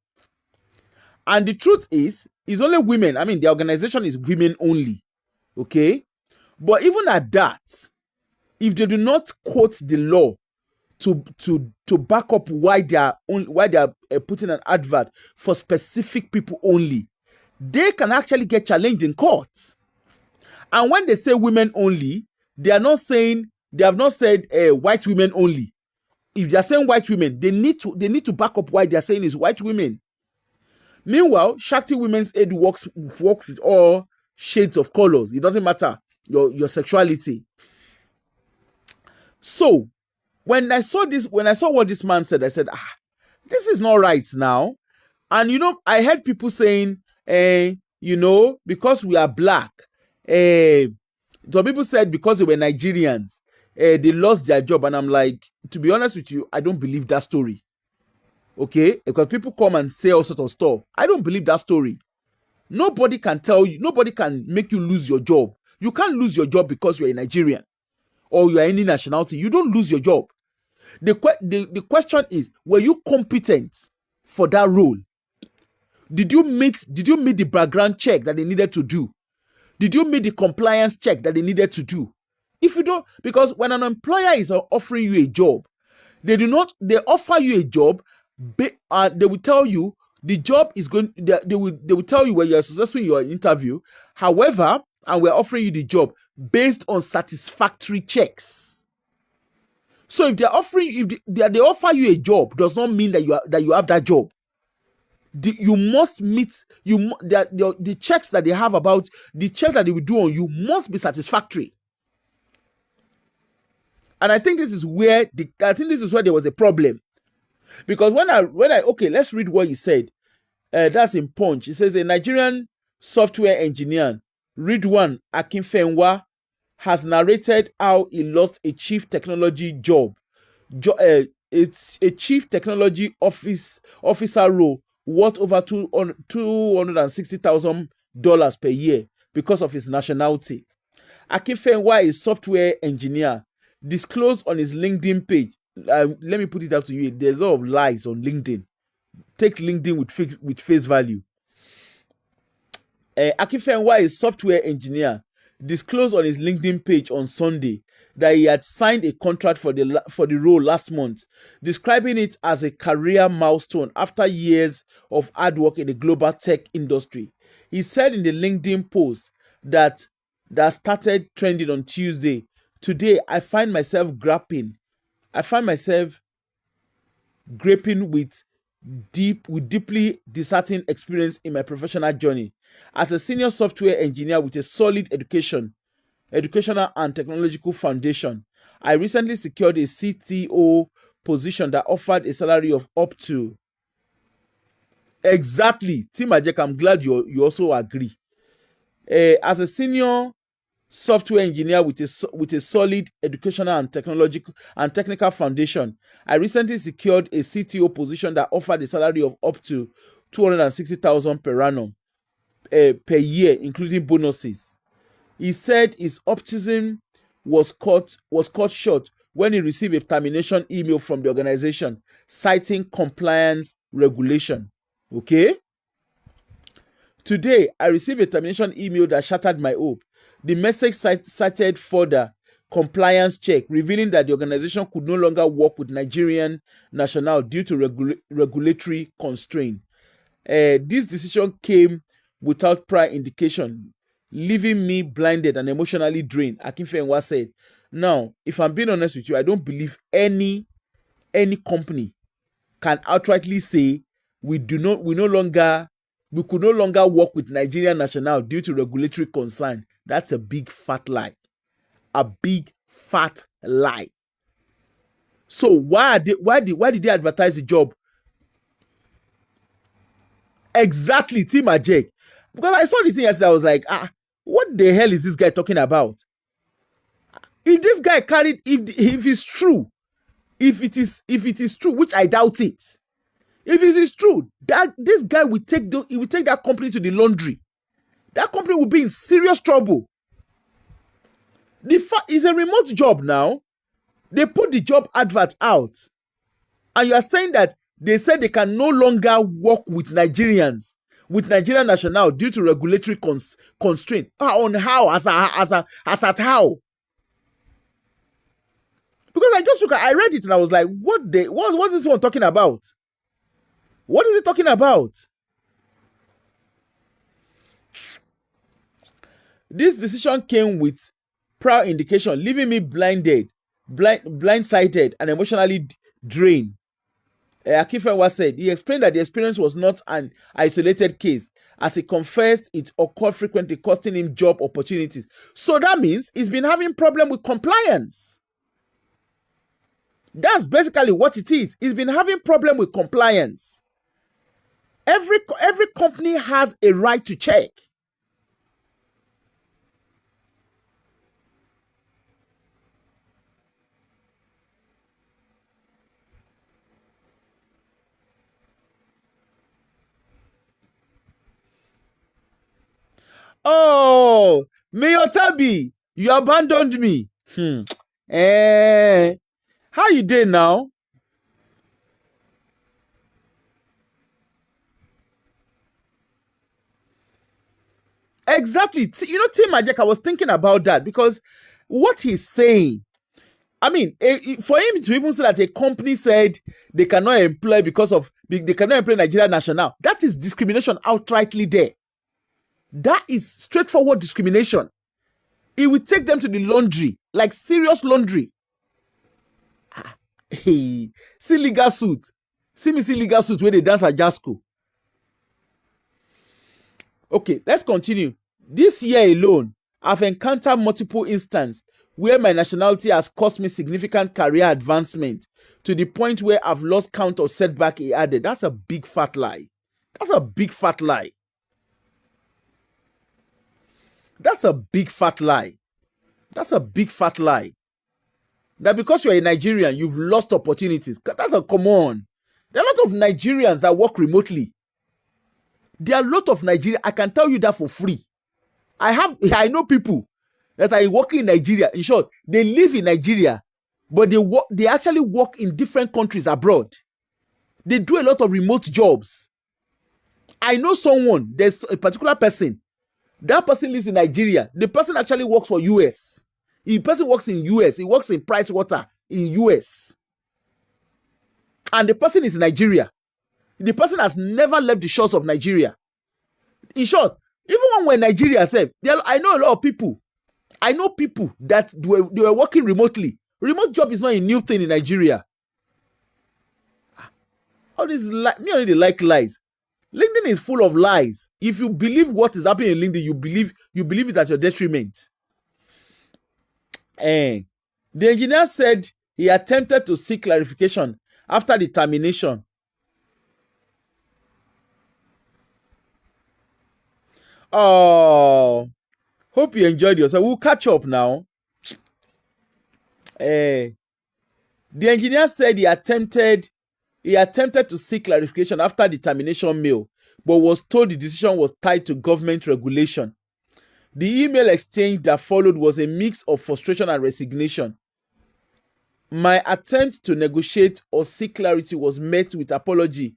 And the truth is only women. I mean, the organization is women only. Okay? But even at that, if they do not quote the law to back up why they are putting an advert for specific people only, they can actually get challenged in court. And when they say women only, they have not said white women only. If they are saying white women, they need to back up why they are saying is white women. Meanwhile, Shakti Women's Aid works with all shades of colors. It doesn't matter your sexuality. So when I saw what this man said, I said, this is not right now. And I heard people saying, because we are black, some people said because they were Nigerians, they lost their job. And I'm like, to be honest with you, I don't believe that story. Okay? Because people come and say all sorts of stuff. I don't believe that story. Nobody can make you lose your job. You can't lose your job because you're a Nigerian or you are any nationality. You don't lose your job. The question is, were you competent for that role? Did you meet the background check that they needed to do? Did you meet the compliance check that they needed to do? If you don't, because when an employer is offering you a job, they offer you a job, they will tell you the job is going, they will tell you when you are successful in your interview. However, and we're offering you the job based on satisfactory checks. So if they offer you a job, does not mean that you have that job. You must meet the checks that they have about the check that they will do on you must be satisfactory. And I think this is where there was a problem, because when I okay, let's read what he said. That's in Punch. It says a Nigerian software engineer, Ridwan Akinfenwa, has narrated how he lost a chief technology job. It's a chief technology officer role worth over $260,000 per year because of his nationality. Akinfenwa, a software engineer, disclosed on his LinkedIn page. Let me put it out to you. There's a lot of lies on LinkedIn. Take LinkedIn with face value. Akinfenwa, a software engineer, disclosed on his LinkedIn page on Sunday that he had signed a contract for the role last month, describing it as a career milestone after years of hard work in the global tech industry. He said in the LinkedIn post that started trending on Tuesday, "Today, I find myself grappling with deeply disheartening experience in my professional journey. As a senior software engineer with a solid educational and technological foundation, I recently secured a CTO position that offered a salary of up to..." Exactly. Tim Ajek, I'm glad you also agree. As a senior software engineer with a solid educational and technical foundation, I recently secured a CTO position that offered a salary of up to $260,000 per annum per year, including bonuses. He said his optimism was cut short when he received a termination email from the organization citing compliance regulation. Okay? "Today, I received a termination email that shattered my hope. The message cited further compliance check, revealing that the organization could no longer work with Nigerian nationals due to regulatory constraint. This decision came without prior indication, leaving me blinded and emotionally drained," Akinfenwa said. Now, if I'm being honest with you, I don't believe any company can outrightly say we could no longer work with Nigerian nationals due to regulatory concern. That's a big fat lie. A big fat lie. So why did they advertise the job? Exactly, Tim Ajek. Because I saw the thing yesterday, I was like, what the hell is this guy talking about? If this guy carried, if it's true, if it is true, which I doubt it, If it is true that this guy will he will take that company to the laundry, that company will be in serious trouble. The fact is a remote job now. They put the job advert out, and you are saying that they said they can no longer work with Nigerians, with Nigerian national due to regulatory constraint. On how? As at how? Because I read it and I was like, what's this one talking about? What is it talking about? This decision came with prior indication, leaving me blindsided, and emotionally drained. Akifenwa said he explained that the experience was not an isolated case, as he confessed it occurred frequently, costing him job opportunities. So that means he's been having problem with compliance. That's basically what it is. He's been having problem with compliance. Every company has a right to check. Oh, Mayor Tabi, you abandoned me. How you doing now? Exactly. You know, Tim Majek, I was thinking about that because what he's saying, I mean, for him to even say that a company said they cannot employ they cannot employ Nigerian national, that is discrimination outrightly there. That is straightforward discrimination. It will take them to the laundry, like serious laundry. Hey, see legal suit. See legal suit where they dance at Jasco. Okay, let's continue. This year alone, I've encountered multiple instances where my nationality has cost me significant career advancement to the point where I've lost count of setback, he added. That's a big fat lie. That's a big fat lie. That's a big fat lie. That's a big fat lie. That because you're a Nigerian, you've lost opportunities. That's a come on. There are a lot of Nigerians that work remotely. There are a lot of Nigerians. I can tell you that for free. I know people that are working in Nigeria. In short, they live in Nigeria, but they actually work in different countries abroad. They do a lot of remote jobs. I know someone, there's a particular person. That person lives in Nigeria. The person actually works for US. The person works in US. He works in Pricewater in US. And the person is in Nigeria. The person has never left the shores of Nigeria. In short, even when we're in Nigeria, I know a lot of people. I know people that they were working remotely. Remote job is not a new thing in Nigeria. All this me only like lies. LinkedIn is full of lies. If you believe what is happening in LinkedIn, you believe it at your detriment. The engineer said he attempted to seek clarification after the termination. Oh, hope you enjoyed yourself. We'll catch up now. The engineer said he attempted to seek clarification after the termination mail, but was told the decision was tied to government regulation. The email exchange that followed was a mix of frustration and resignation. My attempt to negotiate or seek clarity was met with an apology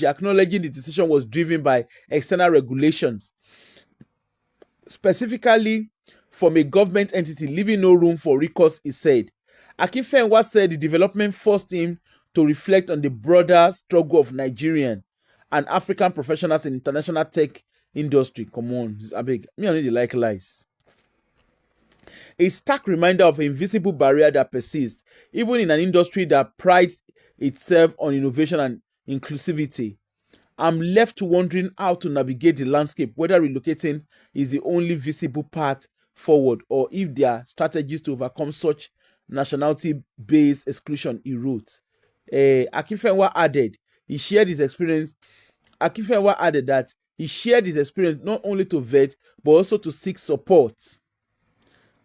acknowledging the decision was driven by external regulations, specifically from a government entity, leaving no room for recourse, he said. Akinfenwa said the development forced him to reflect on the broader struggle of Nigerian and African professionals in international tech industry. Come on, I beg. Me only like lies. A stark reminder of an invisible barrier that persists, even in an industry that prides itself on innovation and inclusivity. I'm left wondering how to navigate the landscape, whether relocating is the only visible path forward, or if there are strategies to overcome such nationality-based exclusion, he wrote. Akinfenwa added that he shared his experience not only to vet, but also to seek support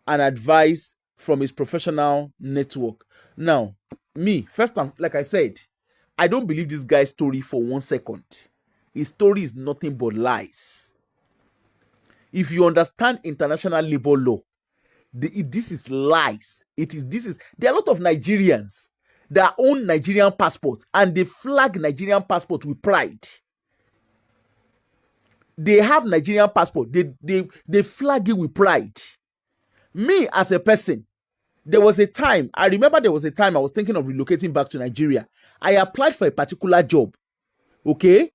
and advice from his professional network. Now, me, first time, like I said, I don't believe this guy's story for 1 second. His story is nothing but lies. If you understand international labor law, this is lies. There are a lot of Nigerians that own Nigerian passport and they flag Nigerian passport with pride. They have Nigerian passport. They flag it with pride. Me as a person, I remember there was a time I was thinking of relocating back to Nigeria. I applied for a particular job. Okay?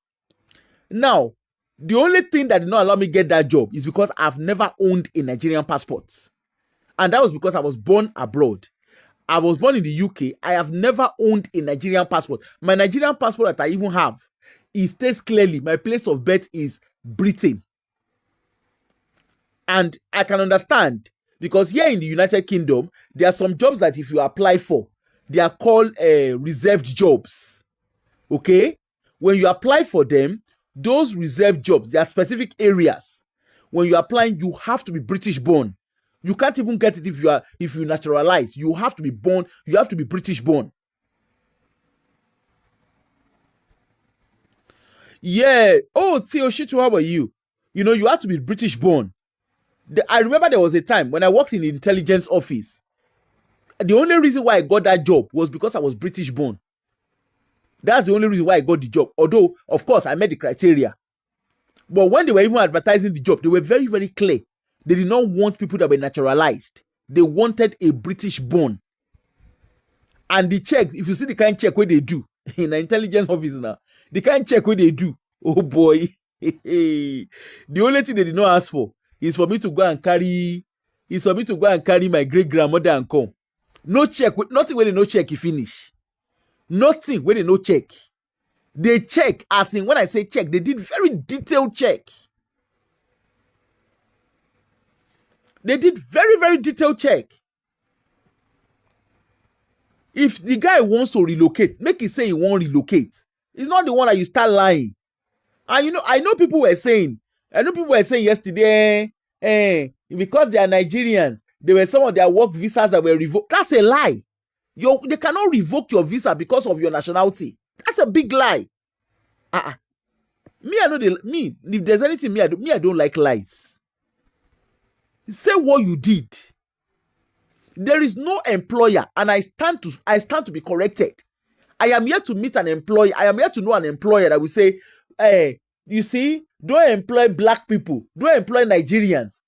Now, the only thing that did not allow me get that job is because I've never owned a Nigerian passport. And that was because I was born abroad. I was born in the UK. I have never owned a Nigerian passport. My Nigerian passport that I even have, it states clearly my place of birth is Britain. And I can understand, because here in the United Kingdom, there are some jobs that if you apply for, they are called reserved jobs. Okay? When you apply for them, those reserved jobs, there are specific areas. When you're applying, you have to be British born. You can't even get it if you naturalize. You have to be born, you have to be British born. Yeah. Oh, Theo Shitu, how are you? You know, you have to be British born. I remember there was a time when I worked in the intelligence office. The only reason why I got that job was because I was British born. That's the only reason why I got the job. Although, of course, I met the criteria. But when they were even advertising the job, they were very, very clear. They did not want people that were naturalized. They wanted a British born. And the check, if you see the kind of check what they do in the intelligence office now, the kind of check what they do, oh boy. The only thing they did not ask for is for me to go and carry my great-grandmother and come. No check, nothing where they no check, you finish. Nothing where they no check. They check, as in when I say check, they did very detailed check. They did very, very detailed check. If the guy wants to relocate, make it say he won't relocate. It's not the one that you start lying. And you know, I know people were saying yesterday, because they are Nigerians, there were some of their work visas that were revoked. That's a lie. They cannot revoke your visa because of your nationality. That's a big lie. If there's anything I don't like lies. Say what you did. There is no employer, and I stand to be corrected. I am here to meet an employer. I am here to know an employer that will say, you see, don't employ black people. Don't employ Nigerians.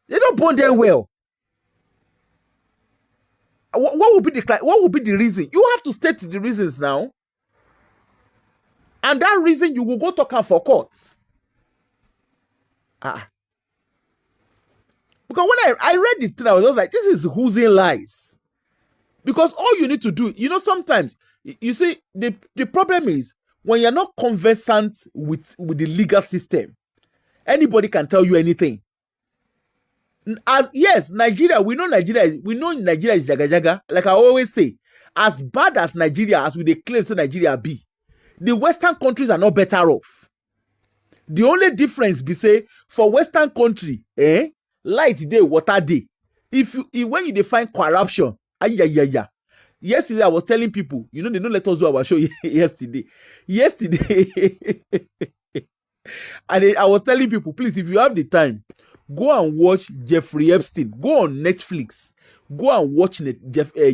They don't bond them well. What will be the reason? You have to state the reasons now. And that reason you will go talk for courts. Because when I read it, I was just like, this is oozing lies. Because all you need to do, you know, sometimes, you see, the problem is, when you're not conversant with the legal system, anybody can tell you anything. Nigeria, we know Nigeria is jaga jaga. Like I always say, as bad as Nigeria, as we they claim to Nigeria be, the Western countries are not better off. The only difference be say, for Western country, light day, water day. When you define corruption, yesterday I was telling people, you know, they don't let us do our show yesterday. And I was telling people, please, if you have the time, go and watch Jeffrey Epstein. Go on Netflix. Go and watch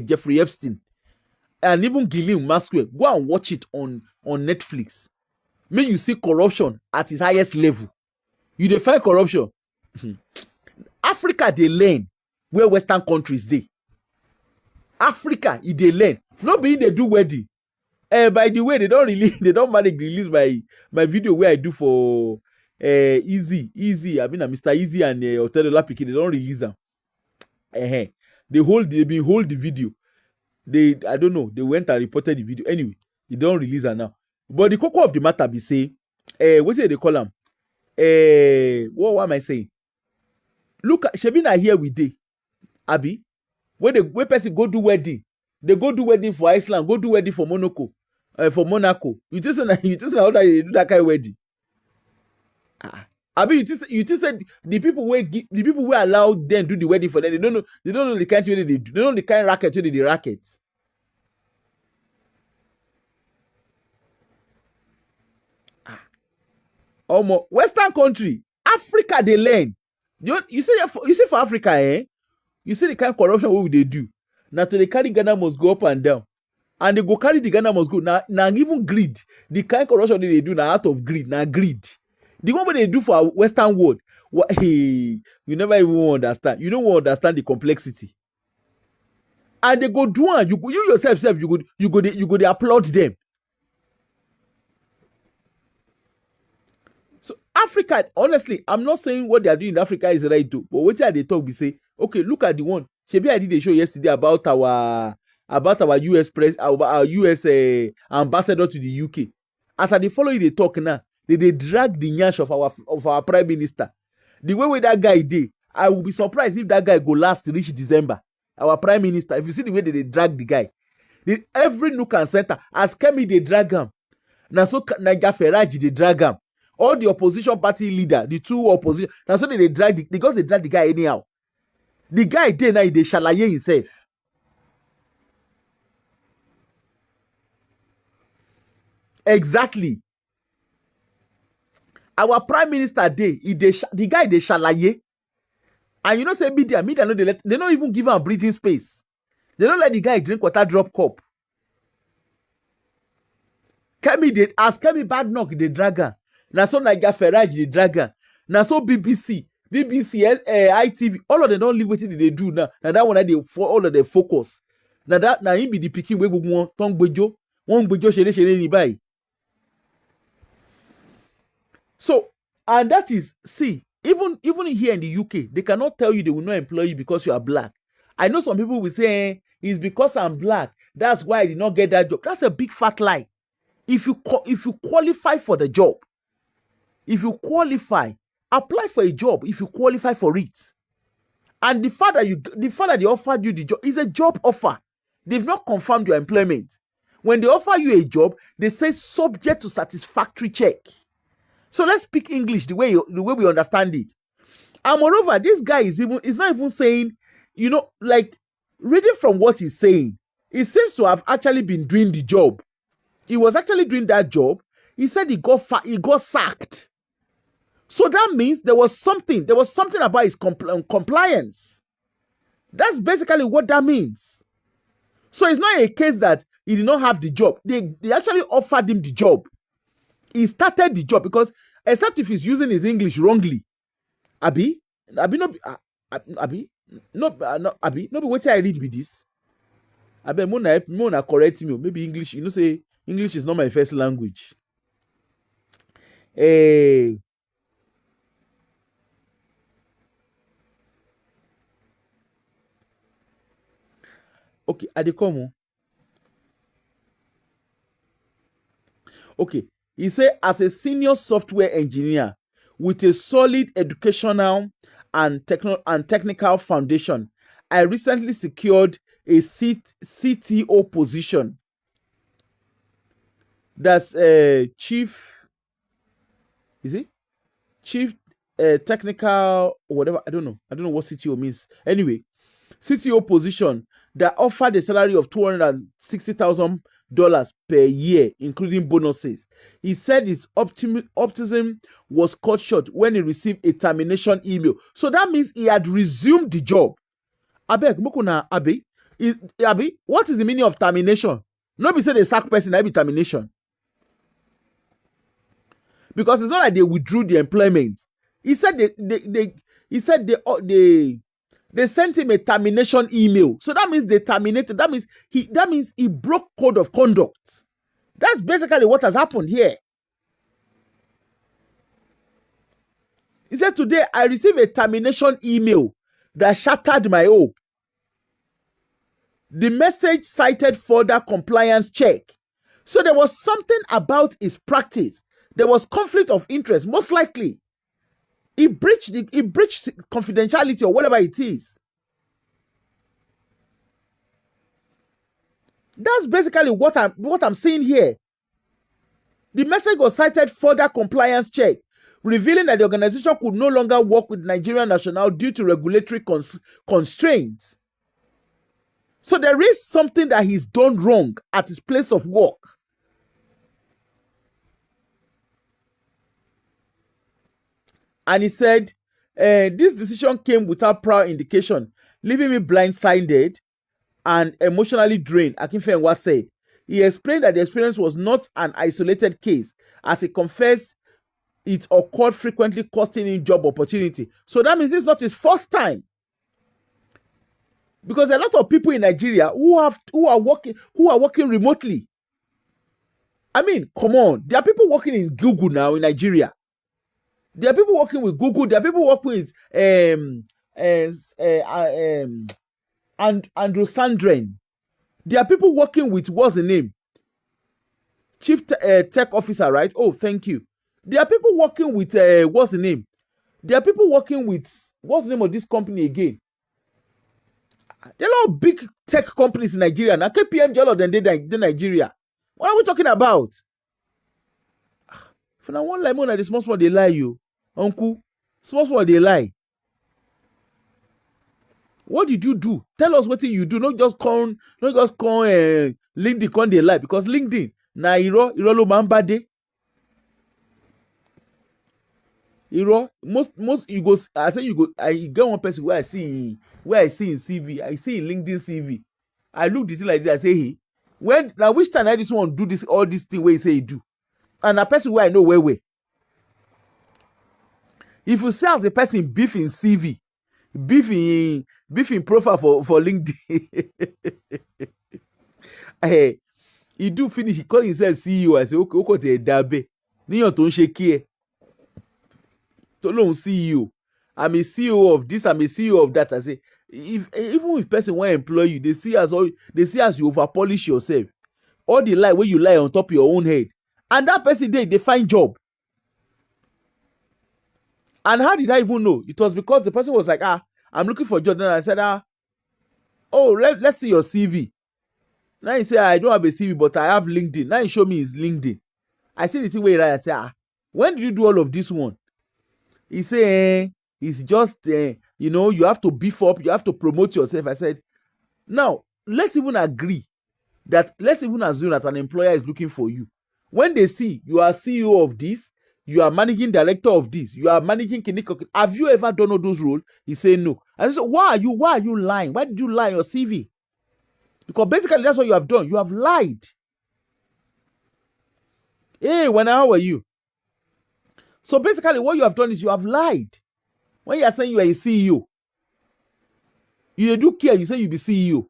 Jeffrey Epstein. And even Ghislaine Maxwell. Go and watch it on Netflix. May you see corruption at its highest level. You define corruption. Africa, they learn where Western countries they. Africa, they learn. Not being they do wedding. By the way, they don't manage release my video where I do for Easy. I mean, Mr. Easy and Otedola Pikin, they don't release them. They been hold the video. I don't know. They went and reported the video. Anyway, they don't release her now. But the cocoa of the matter be say, what do they call them? What am I saying? Look, Shebina here with day, Abi. Where person go do wedding, they go do wedding for Iceland, go do wedding for Monaco. You just say how they do that kind of wedding. Abi, you just said the people who allow them do the wedding for them, they don't know the kind of way they do. They don't know the kind of racket way they racket. Western country, Africa, they learn. You see for Africa, you see the kind of corruption what they do. Now to the carry Ghana must go up and down. And they go carry the Ghana must go. Now even greed. The kind of corruption they do now out of greed. Now greed. The one what they do for our Western world, you never even understand. You don't understand the complexity. And they go do it. You yourself, you go they applaud them. So Africa, honestly, I'm not saying what they are doing in Africa is right too. But what they talk, we say, okay, look at the one. Shebi I did a show yesterday about our US our US ambassador to the UK. As I follow they talk now, they drag the nyash of our prime minister. The way that guy did, I will be surprised if that guy go last reach December. Our prime minister, if you see the way they drag the guy, every nook and center, as Kemi they drag him. Now so Naija Ferrari they drag him. All the opposition party leader, the two opposition, now so they drag because they drag the guy anyhow. The guy there now they shalaye himself. Exactly. Our prime minister day, the guy they shalaye. And you know say media no they don't even give him breathing space. They don't let the guy drink water drop cup. Kemi bad knock the dragon. Now so Naija Ferrari the dragon. Now so BBC, ITV, all of them don't leave what they do now. Now that one they all of them focus. Now he be the picking we go tongue bejo, one bejo shere ni buy. So, and that is, see, even here in the UK, they cannot tell you they will not employ you because you are black. I know some people will say, it's because I'm black. That's why I did not get that job. That's a big fat lie. If you qualify for the job, if you qualify, apply for a job if you qualify for it. And the fact that they offered you the job is a job offer. They've not confirmed your employment. When they offer you a job, they say subject to satisfactory check. So let's speak English the way we understand it. And moreover, this guy is not even saying, like reading from what he's saying, he seems to have actually been doing the job. He was actually doing that job. He said he got sacked. So that means there was something about his compliance. That's basically what that means. So it's not a case that he did not have the job. They actually offered him the job. He started the job because except if he's using his English wrongly. No be what I read with this. Mona correct me. Maybe English, say English is not my first language. Okay, Adekomo. Okay. He said, as a senior software engineer with a solid educational and technical foundation, I recently secured a CTO position. That's chief technical whatever. I don't know what CTO means. Anyway, CTO position that offered a salary of $260,000 per year, including bonuses. He said his optimism was cut short when he received a termination email. So that means he had resumed the job. Abeg, mukuna Abi, what is the meaning of termination? Nobody said a sack person, that be termination. Because it's not like they withdrew the employment. He said they sent him a termination email. So that means they terminated. That means he broke code of conduct. That's basically what has happened here. He said, today I received a termination email that shattered my hope. The message cited further compliance check. So there was something about his practice. There was conflict of interest, most likely. He breached confidentiality or whatever it is. That's basically what I'm seeing here. The message was cited further compliance check, revealing that the organization could no longer work with Nigerian national due to regulatory constraints. So there is something that he's done wrong at his place of work. And he said, this decision came without prior indication, leaving me blindsided and emotionally drained, Akinfenwa said. He explained that the experience was not an isolated case, as he confessed it occurred frequently, costing him job opportunity. So that means this is not his first time. Because a lot of people in Nigeria who are working remotely. I mean, come on. There are people working in Google now in Nigeria. There are people working with Google. There are people working with Andrew Sandren. There are people working with, what's the name? Chief Tech Officer, right? Oh, thank you. There are people working with, what's the name? There are people working with, what's the name of this company again? There are a lot of big tech companies in Nigeria. Now, KPMG, all of them, they're Nigeria. What are we talking about? For now, one lemon at the small they lie you. Uncle, small they lie. What did you do? Tell us what you do. Not just come LinkedIn come they lie, because LinkedIn na iro lo mamba de. Iro most you go. I say you go. I get one person where I see in CV. I see in LinkedIn CV. I look this thing like this. I say, hey, when now which time I this one do this all this thing where you say you do, and a person where I know where. If you say as a person beef in CV, beef in profile for LinkedIn, hey, he do finish. He call himself CEO. I say, okay, okay, dabe. Niyan tó ń ṣe kí ẹ. Tó lóhùn CEO. I'm a CEO of this. I'm a CEO of that. I say, even if person want employ you, they see as you over polish yourself. All the lie where you lie on top of your own head, and that person they find job. And how did I even know? It was because the person was like, I'm looking for a job. Then I said, oh, let's see your CV. Now he said, I don't have a CV, but I have LinkedIn. Now he showed me his LinkedIn. I see the thing where I said, when did you do all of this one? He said, it's just, you have to beef up, you have to promote yourself. I said, now, let's even assume that an employer is looking for you. When they see you are CEO of this, you are managing director of this, you are managing clinical. Have you ever done all those roles? He said no. I said, why are you lying? Why did you lie on your CV? Because basically that's what you have done. You have lied. Hey, how are you? So basically what you have done is you have lied. When you are saying you are a CEO, you do care, you say you be CEO.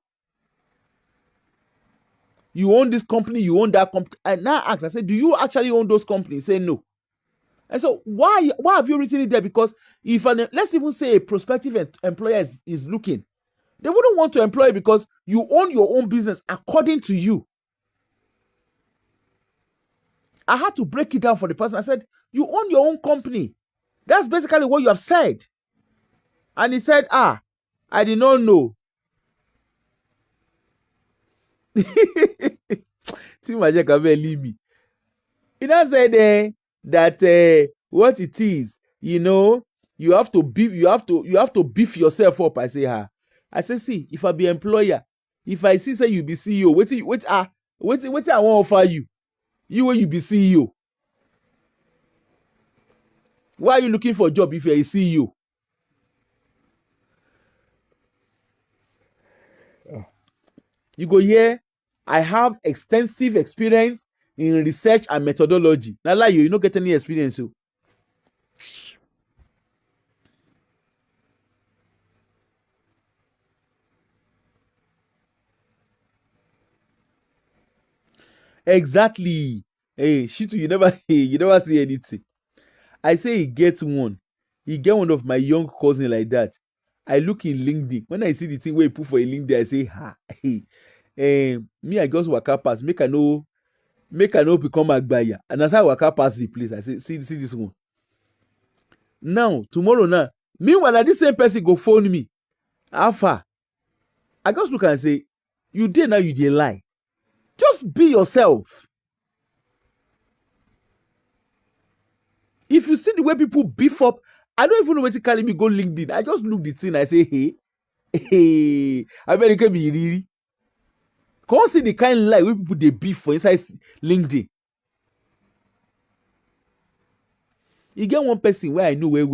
You own this company, you own that company. And now I ask, I said, do you actually own those companies? Say no. And so why have you written it there? Because if let's even say a prospective employer is looking, they wouldn't want to employ you because you own your own business according to you. I had to break it down for the person. I said, you own your own company. That's basically what you have said. And he said, I did not know. See my Jack leave me. He now said that what it is, you have to beef yourself up. I say, I say, see, if I be employer, if I see say you be CEO, what I want to offer you? You will you be CEO. Why are you looking for a job if you're a CEO? You go here. I have extensive experience in research and methodology. Now, like you don't get any experience. So. Exactly. Hey, shit, you never see anything. I say he get one of my young cousin like that. I look in LinkedIn. When I see the thing where he put for a LinkedIn, I say, me, I just waka pass. Make I know become Agbaya. And as I waka pass the place, I say, see this one. Now, tomorrow now, meanwhile, this same person go phone me. How far? I just look and say, you did now, you did lie. Just be yourself. If you see the way people beef up, I don't even know where to carry me go LinkedIn. I just look the thing. I say, hey, America be really. Can't see the kind of lie where people they beef for inside LinkedIn. You get one person where I know where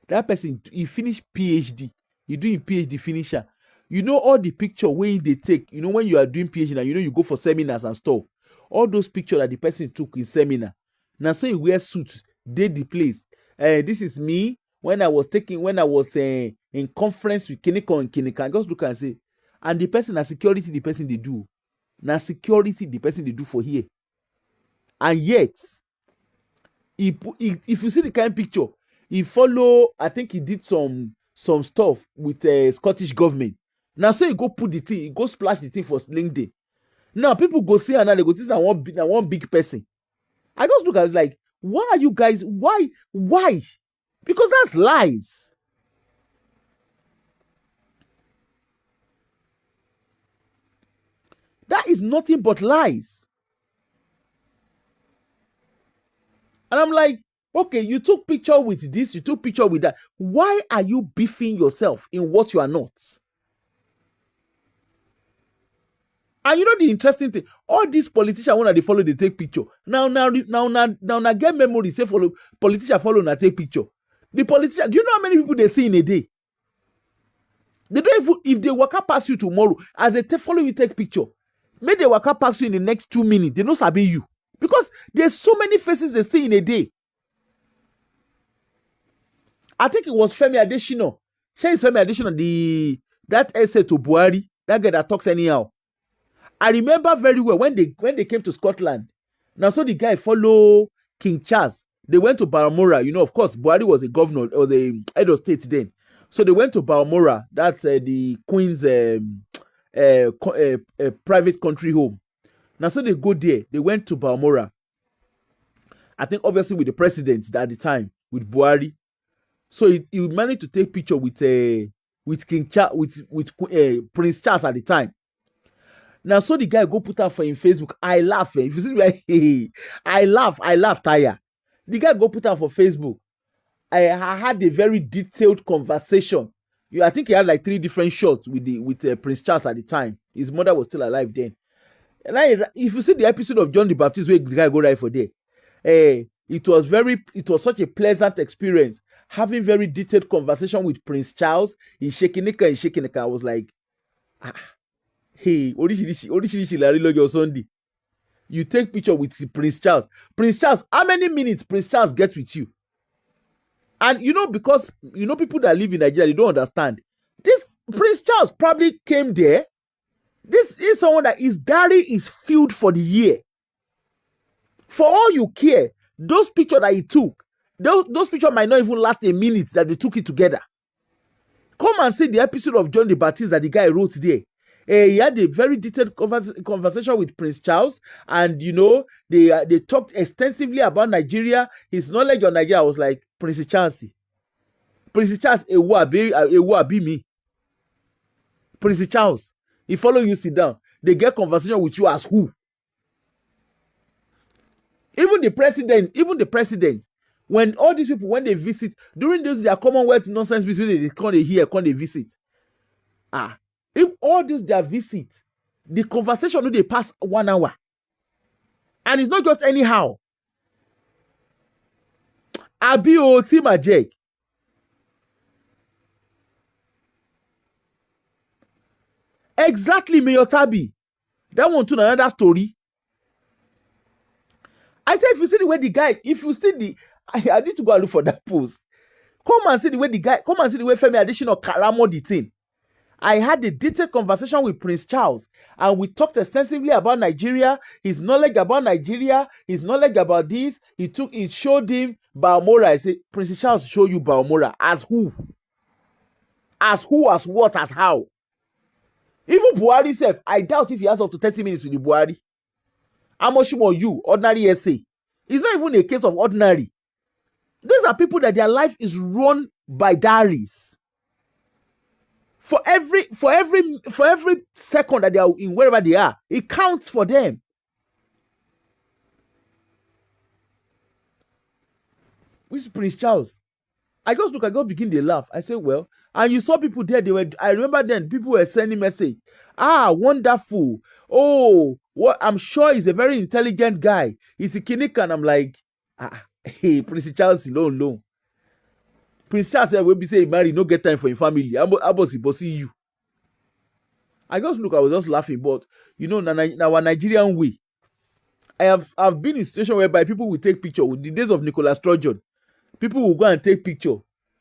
that person he finished PhD. He doing PhD finisher. You know all the picture when they take, you know, when you are doing PhD and you know you go for seminars and stuff. All those pictures that the person took in seminar. Now so he wear suits, did the place. This is me when I was in conference with Kiniko and Kinika. I just look and say, and the person na security the person they do. Now security the person they do for here. And yet, if you see the kind of picture, he follow, I think he did some stuff with Scottish government. Now so he go put the thing, he go splash the thing for LinkedIn. Now people go see and now they go, this is one big person. I just look, I was like, why are you guys, why? Because that's lies. That is nothing but lies. And I'm like, okay, you took picture with this, you took picture with that. Why are you beefing yourself in what you are not? And you know the interesting thing, all these politicians when they follow, they take picture. Now get memory, say follow politician follow and take picture. The politician, do you know how many people they see in a day? They don't even, if they walk up past you tomorrow, as they follow you take picture, maybe they walk up past you in the next 2 minutes, they don't sabi you. Because there's so many faces they see in a day. I think it was Femi Adesina. She is Femi Adesina, that essay to Buhari, that guy that talks anyhow. I remember very well when they came to Scotland. Now, so the guy follow King Charles. They went to Balmoral. You know, of course, Buhari was a governor or the head of state then. So they went to Balmoral. That's the Queen's private country home. Now, so they go there. They went to Balmoral. I think obviously with the president at the time, with Buhari. So he managed to take picture with King Charles, with Prince Charles at the time. Now, so the guy go put out for him Facebook. I laugh. If you see me, I laugh, tire. The guy go put out for Facebook. I had a very detailed conversation. I think he had like 3 different shots with Prince Charles at the time. His mother was still alive then. And if you see the episode of John the Baptist where the guy go right for there, it was such a pleasant experience having very detailed conversation with Prince Charles. He's shaking it. I was like, hey, oríṣiríṣi la rí lọ́jọ́ Sunday. You take picture with Prince Charles. Prince Charles, how many minutes Prince Charles gets with you? And because people that live in Nigeria, they don't understand. This Prince Charles probably came there. This is someone that his diary is filled for the year. For all you care, those pictures that he took, those pictures might not even last a minute that they took it together. Come and see the episode of John the Baptist that the guy wrote there. He had a very detailed conversation with Prince Charles, and they talked extensively about Nigeria, his knowledge on Nigeria. I was like, Prince Charles, ewu be me. Prince Charles, he follow you sit down. They get conversation with you as who? Even the president, when all these people, when they visit, during their Commonwealth nonsense between they come they visit. If all this their visit, the conversation they pass 1 hour. And it's not just anyhow. Abio Timajek. Exactly, Mayor Tabi. That one to another story. I said, if you see the way the guy, I need to go and look for that post. Come and see the way Femi Adesina Karamo the thing. I had a detailed conversation with Prince Charles, and we talked extensively about Nigeria, his knowledge about Nigeria, his knowledge about this. It showed him Balmoral. I said, Prince Charles show you Balmoral as who? As who, as what, as how? Even Buhari self, I doubt if he has up to 30 minutes with the Buhari. How much more you, ordinary essay? It's not even a case of ordinary. These are people that their life is run by diaries. For every second that they are in wherever they are, it counts for them. Which Prince Charles? I just begin to laugh. I say, well, and you saw people there, I remember then, people were sending message. Wonderful. Oh, what I'm sure he's a very intelligent guy. He's a Kinikan. I'm like, Hey, Prince Charles alone. Prince Charles will be say he marry, no get time for him family. I must see you. I just look, I was just laughing, but now our Nigerian way. I've been in a situation whereby people will take picture with the days of Nicholas Sturgeon. People will go and take picture.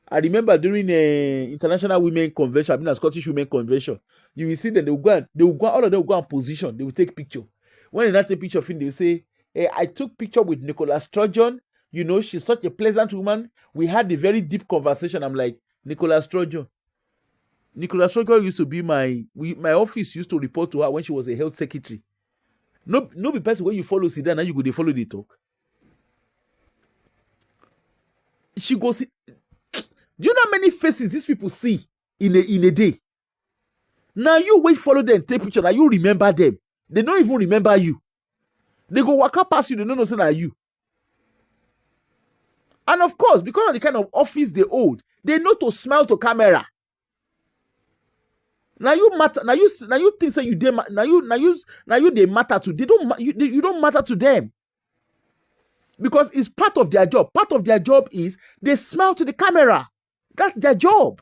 I remember during a International Women Convention, I've been a Scottish Women Convention. You will see that all of them will go and position. They will take picture. When they not take picture, they will say, hey, I took picture with Nicholas Sturgeon. She's such a pleasant woman. We had a very deep conversation. I'm like, Nicholas Sturgeon. Nicholas Sturgeon used to be my office used to report to her when she was a health secretary. No be person when you follow sit down and you go they follow the talk. She goes. Do you know how many faces these people see in a day? Now you wait, follow them, take picture. Now you remember them. They don't even remember you. They go walk up past you. They don't know say na you. And of course, because of the kind of office they hold, they know to smile to camera. Now you matter. Now you think say you they now you they matter to. They don't you don't matter to them. Because it's part of their job. Part of their job is they smile to the camera. That's their job.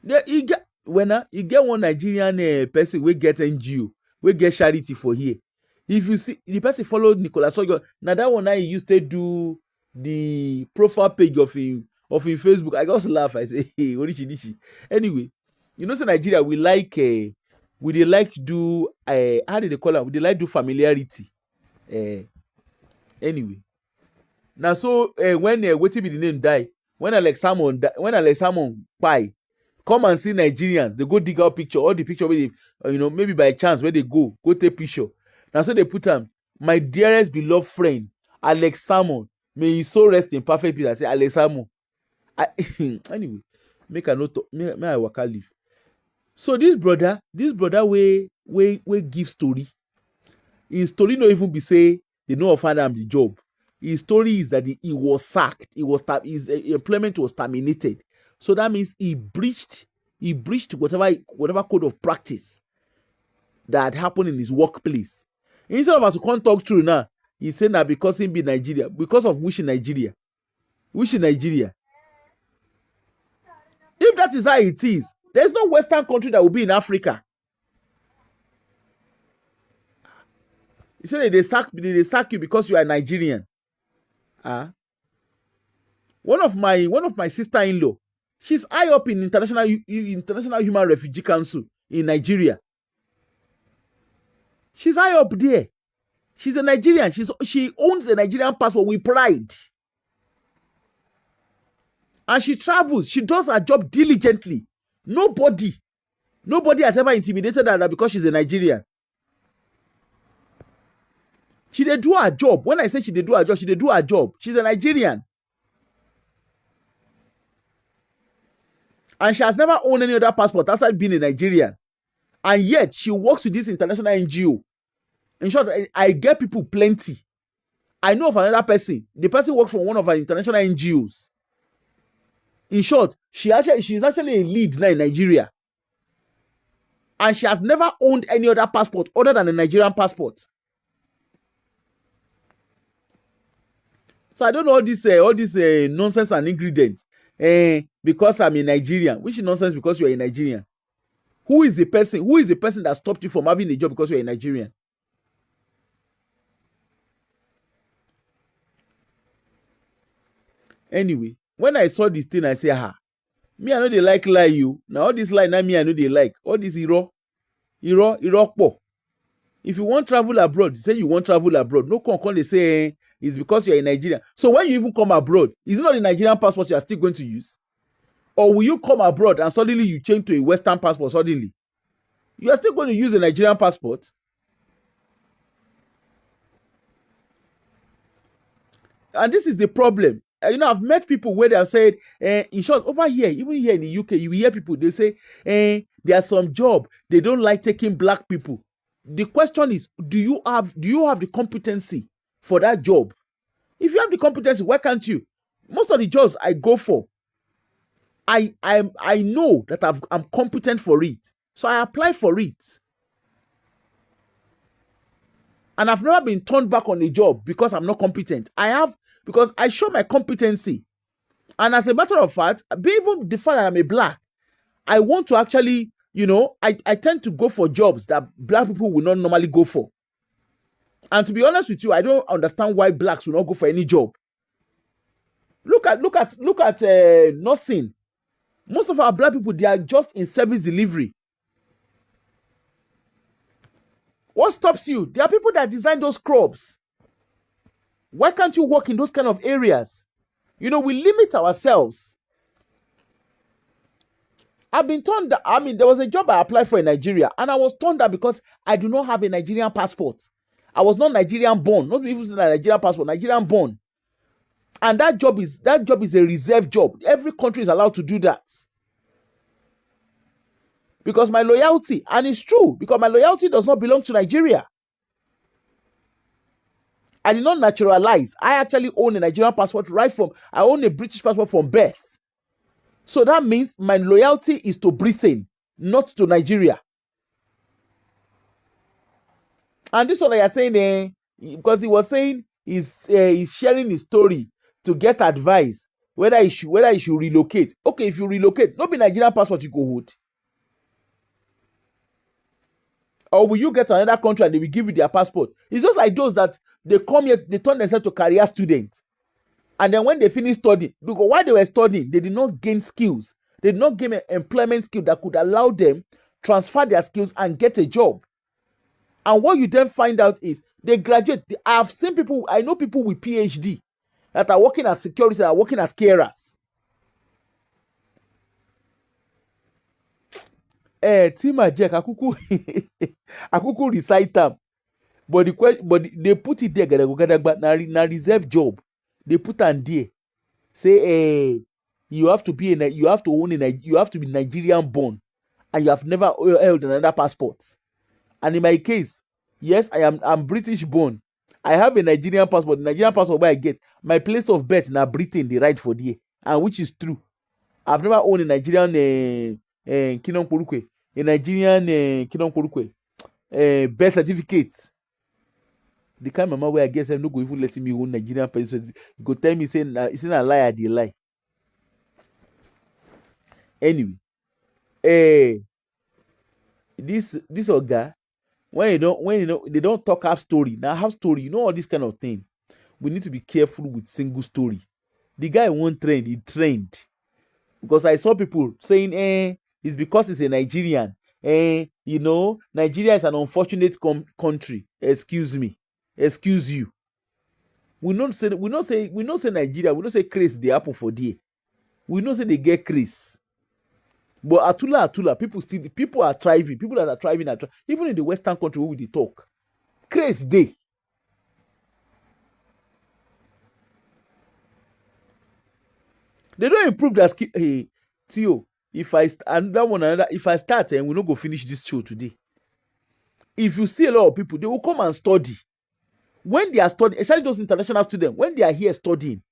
You get one Nigerian person we get NGO, we get charity for here. If you see the person follow Nicholas Sturgeon, now that one I used to do the profile page of him Facebook. I just laugh. I say, hey, Orichi. Anyway, say Nigeria we like do how did they call it? We like do familiarity. Anyway. Now so when wetin be the name die, when Alex Salmon kpai, come and see Nigerians, they go dig out picture, all the picture where they maybe by chance where they go take picture. Now so they put my dearest beloved friend Alex Salmon, may he so rest in perfect peace. I say Alex Salmon. Anyway, make a note. May I waka leave. So this brother we give story. His story no even be say they no offer am the job. His story is that he was sacked. His employment was terminated. So that means he breached whatever code of practice that had happened in his workplace. Instead of us to come talk through now, he said that because he be Nigeria, because of wishing Nigeria. If that is how it is, there's no Western country that will be in Africa. He said they sack you because you are Nigerian. One of my sister-in-law, she's high up in International Human Refugee Council in Nigeria. She's high up there. She's a Nigerian. She owns a Nigerian passport with pride. And she travels. She does her job diligently. Nobody has ever intimidated her because she's a Nigerian. She dey do her job. When I say she dey do her job, she dey do her job. She's a Nigerian. And she has never owned any other passport outside being a Nigerian. And yet, she works with this international NGO. In short, I get people plenty. I know of another person. The person works for one of our international NGOs. In short, she's actually a lead now in Nigeria. And she has never owned any other passport other than a Nigerian passport. So I don't know all this nonsense and ingredients. Because I'm a Nigerian. Which is nonsense because you are a Nigerian. Who is the person that stopped you from having a job because you are a Nigerian? Anyway, when I saw this thing, I say, me I know they like lie you. Now all this lie, now me I know they like. All this iro po. If you want travel abroad, say you want travel abroad. No con they say it's because you're in Nigeria. So when you even come abroad, is it not the Nigerian passport you are still going to use? Or will you come abroad and suddenly you change to a Western passport suddenly? You are still going to use a Nigerian passport? And this is the problem. I've met people where they have said, in short, over here, even here in the UK, you will hear people, they say, there are some job, they don't like taking black people. The question is, do you have the competency for that job? If you have the competency, why can't you? Most of the jobs I go for, I know that I'm competent for it. So I applied for it. And I've never been turned back on a job because I'm not competent. Because I show my competency. And as a matter of fact, even the fact that I'm a black, I want to actually, I tend to go for jobs that black people will not normally go for. And to be honest with you, I don't understand why blacks will not go for any job. Look at nursing. Most of our black people, they are just in service delivery. What stops you? There are people that design those crops. Why can't you work in those kind of areas? We limit ourselves. I've been told that, there was a job I applied for in Nigeria, and I was told that because I do not have a Nigerian passport. I was not Nigerian born, not even a Nigerian passport, Nigerian born. And that job is a reserved job. Every country is allowed to do that. Because my loyalty, and it's true, because my loyalty does not belong to Nigeria. I did not naturalize. I actually own a Nigerian passport I own a British passport from birth. So that means my loyalty is to Britain, not to Nigeria. And this one I are saying, because he was saying he's sharing his story to get advice whether he should relocate. Okay, if you relocate, not be Nigerian passport you go hold. Or will you get to another country and they will give you their passport? It's just like those that they come here, they turn themselves to career students. And then when they finish studying, because while they were studying, they did not gain skills. They did not gain an employment skill that could allow them transfer their skills and get a job. And what you then find out is they graduate. I know people with PhD that are working as security, that are working as carers. Tima Jack, akuku recite them. But they put it there, but na reserve job. They put on there. Say, you have to be Nigerian born, and you have never held another passport. And in my case, yes, I'm British born. I have a Nigerian passport. The Nigerian passport where I get my place of birth in Britain, they write for there, and which is true. I've never owned a Nigerian Kinong Porukwe, a Nigerian Kinong Porukwe birth certificate. The kind of mama where I guess I'm not going to even let me own Nigerian person. You go tell me saying it's not a lie, they lie. Anyway, this guy, when they don't talk half story. Now half story, all this kind of thing. We need to be careful with single story. The guy won't trend, he trend. Because I saw people saying, it's because he's a Nigerian. Nigeria is an unfortunate country. Excuse me. Excuse you. We not say Nigeria. We don't say craze they happen for there. We don't say they get craze. But Atula, people are thriving. People that are thriving even in the Western country where we talk. Craze day. They don't improve their skill. Hey, Theo, if I start and we not go finish this show today. If you see a lot of people, they will come and study. When they are studying, especially those international students, when they are here studying,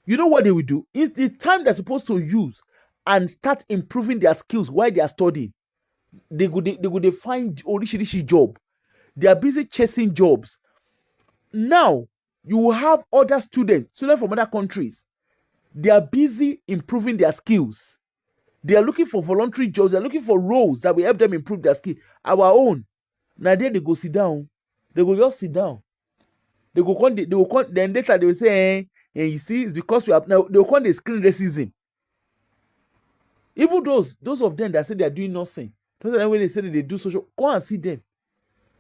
you know what they will do? It's the time they're supposed to use and start improving their skills while they are studying. They go find original job. They are busy chasing jobs. Now, you will have other students from other countries. They are busy improving their skills. They are looking for voluntary jobs. They are looking for roles that will help them improve their skill. Our own. Now there they go sit down. They go just sit down. They will come, then later they will say, you see, it's because we have now they will call the screen racism. Even those of them that say they are doing nothing, those of them when they say that they do social, go and see them.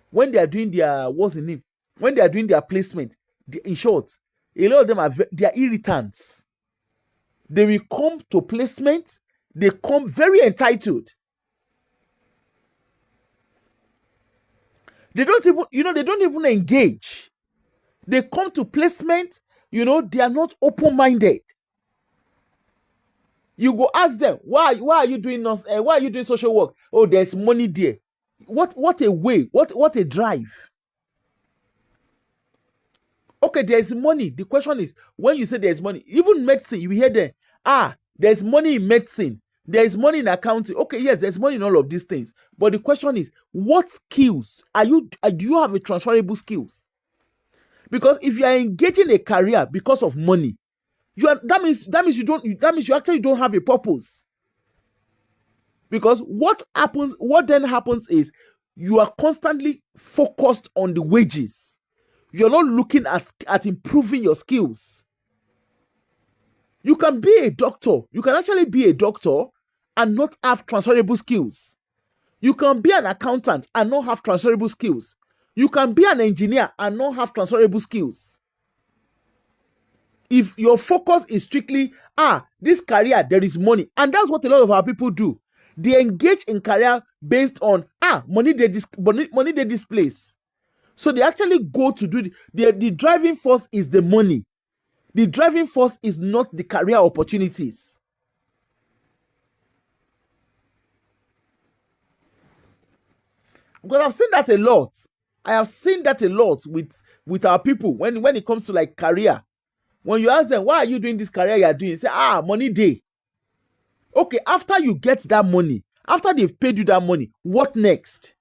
When they are doing their when they are doing their placement, in short, a lot of them they are irritants. They will come to placement, they come very entitled. They don't even engage. They come to placement, they are not open-minded. You go ask them, why are you doing why are you doing social work? Oh, there's money there. What a way, what a drive. Okay, there's money. The question is, when you say there's money, even medicine, you hear there, there's money in medicine. There is money in accounting. Okay, yes, there's money in all of these things. But the question is, what skills do you have a transferable skills? Because if you are engaging a career because of money, that means you actually don't have a purpose. Because what then happens is you are constantly focused on the wages. You're not looking at improving your skills. You can be a doctor. You can actually be a doctor and not have transferable skills. You can be an accountant and not have transferable skills. You can be an engineer and not have transferable skills. If your focus is strictly, this career, there is money. And that's what a lot of our people do. They engage in career based on, money they displace. So they actually go to do, the driving force is the money. The driving force is not the career opportunities. Because I've seen that a lot. I have seen that a lot with our people when it comes to like career. When you ask them, why are you doing this career you are doing? They say, money day. Okay, after you get that money, after they've paid you that money, what next?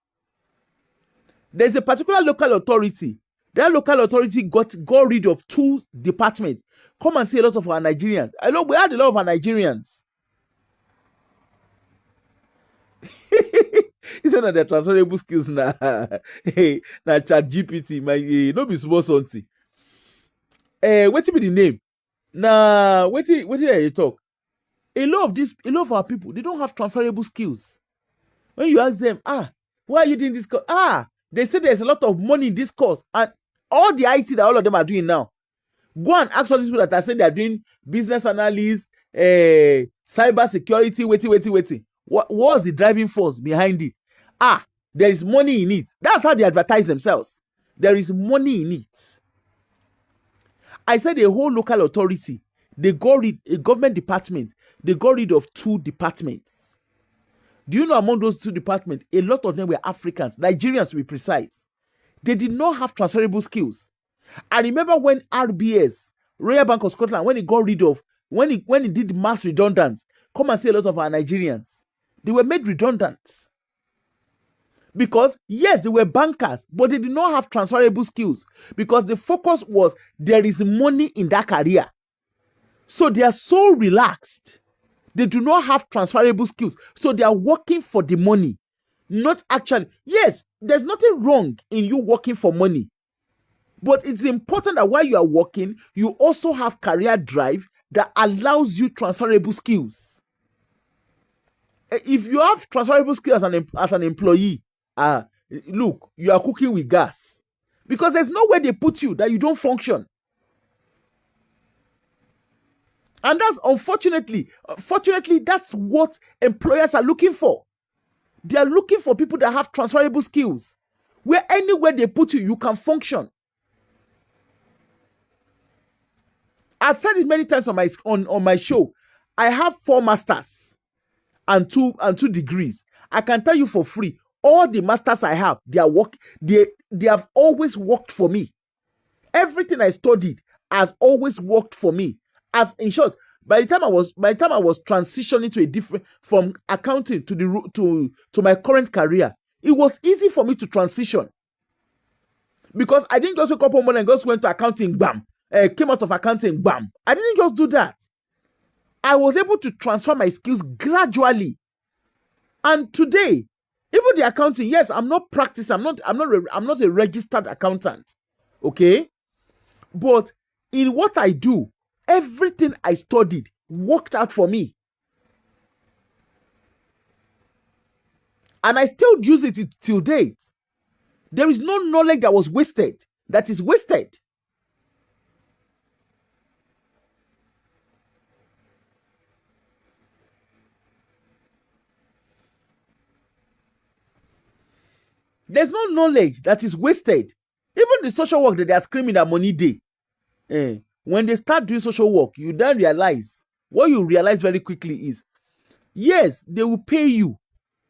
There's a particular local authority. That local authority got rid of 2 departments. Come and see a lot of our Nigerians. I know we had a lot of our Nigerians. He said that they're transferable skills now. Hey, now chat GPT, my no be small something. What be the name? Nah, what you talk? A lot of our people, they don't have transferable skills. When you ask them, why are you doing this course? They say there's a lot of money in this course. And all the IT that all of them are doing now, go and ask all these people that are saying they're doing business analysis, cyber security, waiting. What was the driving force behind it? There is money in it. That's how they advertise themselves. There is money in it. I said a whole local authority, a government department, they got rid of 2 departments. Do you know among those 2 departments, a lot of them were Africans, Nigerians to be precise. They did not have transferable skills. I remember when RBS, Royal Bank of Scotland, when it did mass redundance, come and see a lot of our Nigerians. They were made redundant. Because, yes, they were bankers, but they did not have transferable skills. Because the focus was, there is money in that career. So they are so relaxed. They do not have transferable skills. So they are working for the money. Not actually. Yes, there's nothing wrong in you working for money. But it's important that while you are working, you also have career drive that allows you transferable skills. If you have transferable skills as an employee, look, you are cooking with gas. Because there's nowhere they put you that you don't function. And that's fortunately, that's what employers are looking for. They are looking for people that have transferable skills. Where anywhere they put you, you can function. I've said it many times on my show. I have 4 masters and two degrees. I can tell you for free, all the masters I have, they have always worked for me. Everything I studied has always worked for me. As in short, by the time I was transitioning to a different, from accounting to my current career, it was easy for me to transition. Because I didn't just wake up one morning and just went to accounting, bam. Came out of accounting, bam. I didn't just do that. I was able to transfer my skills gradually. And today, even the accounting, yes, I'm not practicing. I'm not a registered accountant. Okay? But in what I do, everything I studied worked out for me. And I still use it till date. There is no knowledge that was wasted, that is wasted. There's no knowledge that is wasted. Even the social work that they are screaming that money day. When they start doing social work, you then realize, what you realize very quickly is, yes, they will pay you.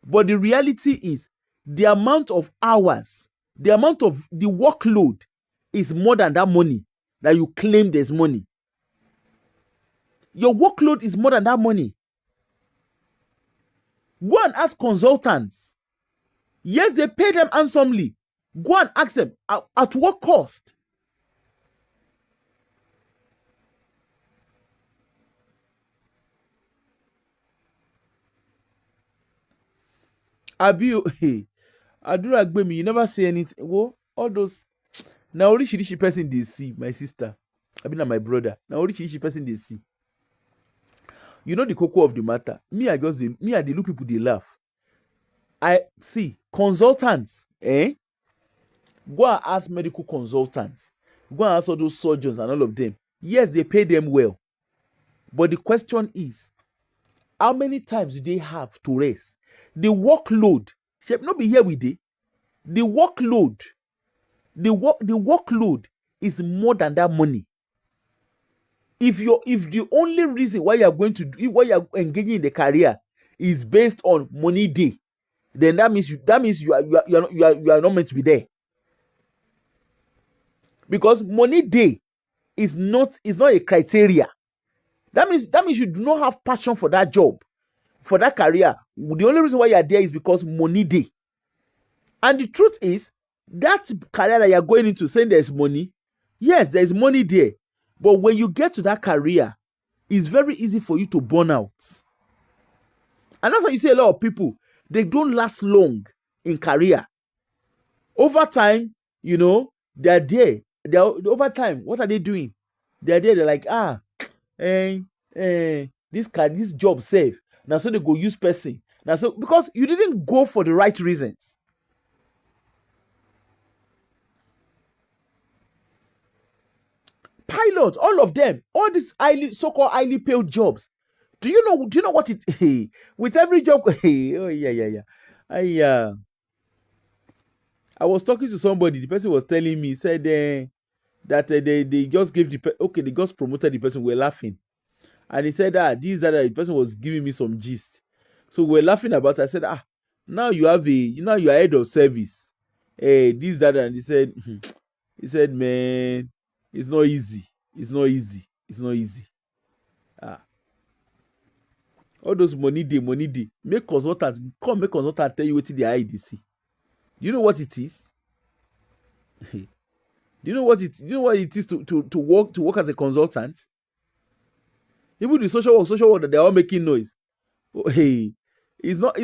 But the reality is, the amount of hours, the amount of the workload is more than that money that you claim there's money. Your workload is more than that money. Go and ask consultants. Yes, they pay them handsomely. Go and ask them at what cost. Abi, hey, Adura Gbemi, you never say anything. Whoa, all those. Now, orishi person they see, my sister. I mean, my brother. Now, orishi person they see. You know the cocoa of the matter. Me, I the look people they laugh. I see consultants, eh? Go and ask medical consultants. Go and ask all those surgeons and all of them. Yes, they pay them well. But the question is, how many times do they have to rest? The workload, should not be here with it. The workload, the workload is more than that money. If the only reason why you are going to do, why you are engaging in the career is based on money day, then that means you are not meant to be there. Because money day is not a criteria. That means you do not have passion for that job, for that career. The only reason why you are there is because money day. And the truth is, that career that you are going into, saying there's money, yes, there's money there. But when you get to that career, it's very easy for you to burn out. And that's why you see a lot of people, they don't last long in career. Over time, they're there. Over time, what are they doing? They're there, they're like, this job safe. Now so they go use person. Now so because you didn't go for the right reasons. Pilots, all of them, all these so-called highly paid jobs. Do you know what it with every job? Oh yeah. I was talking to somebody. The person was telling me, said that they just gave they just promoted the person. We're laughing, and he said the person was giving me some gist. So we're laughing about it. I said now you are head of service. And he said, man, it's not easy. All those money day. Make consultant tell you what the IDC. You know what it is? Do you know what it is to work as a consultant? Even the social work that they're all making noise. Oh, hey, it's not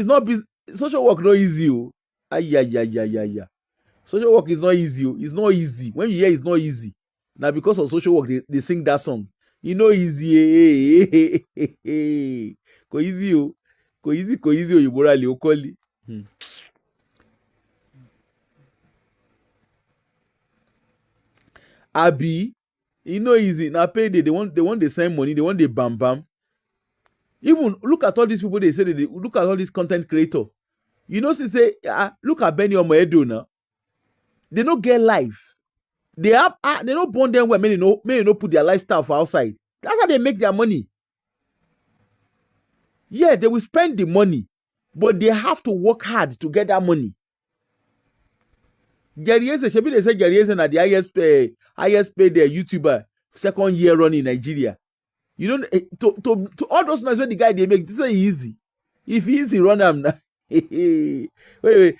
social work not easy. Oh. Social work is not easy. Oh. It's not easy. When you hear it's not easy, now because of social work they sing that song. You know easy. Go easy. Go easy. You morally okoli. Abi, easy. Now payday, they want the same money, they want the bam. Even look at all these people they say look at all these content creator. Say look at Benny Omoedo now. They don't get life. They don't bond them well. May they no put their lifestyle for outside. That's how they make their money. Yeah, they will spend the money, but they have to work hard to get that money. Jerry Eze, they say Jerry Eze na the highest paid YouTuber second year run in Nigeria. To all those nights when the guy they make, this is easy. If easy run am now. Wait.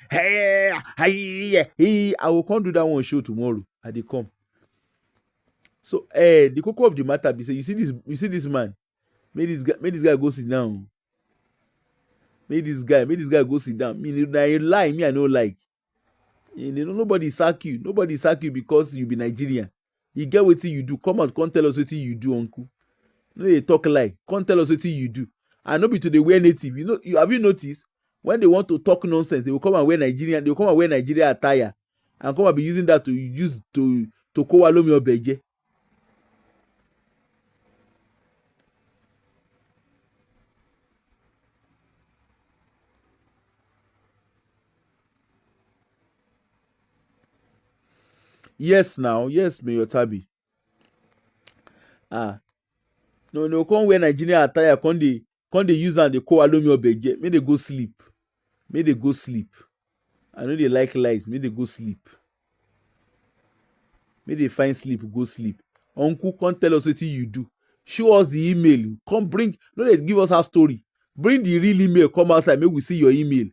Hey, I will come do that one show tomorrow. I dey come. So the cocoa of the matter be say, you see this man. Make this guy go sit down. Make this guy go sit down. Me lie, me I no like. Nobody sack you. Nobody sack you because you be Nigerian. You get wetin you do. Come out, come tell us wetin you do, uncle. No dey talk lie. Come tell us wetin you do. And no be to dey wear native. Have you noticed? When they want to talk nonsense, they will come and wear Nigerian. They will come and wear Nigeria attire, and come and be using that to kowalomi obeje. Yes, Mayor Tabi. No, come wear Nigerian attire, come dey use and dey kowalomi obeje. Make they go sleep. I know they like lies. Make they go sleep. Make they find sleep, go sleep. Uncle, come tell us wetin you do. Show us the email. Come bring. No, they give us our story. Bring the real email come outside, make we see your email.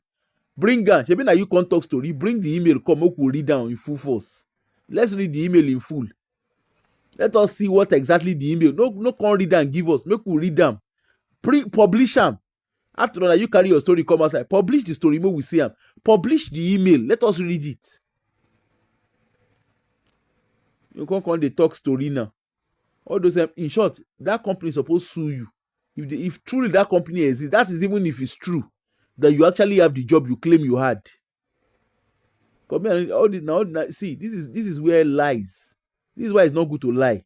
Bring am. Shebi na you come talk story. Bring the email come, make we read am in full force. Let's read the email in full. Let us see what exactly the email. No come read am give us. Make we read am. Publish am. After all, you carry your story come outside. Publish the story, make we see am. Publish the email. Let us read it. You come dey talk story now. All those in short, that company suppose sue you. If truly that company exists, that is even if it's true that you actually have the job you claim you had. All this now, see, this is where lies. This is why it's not good to lie.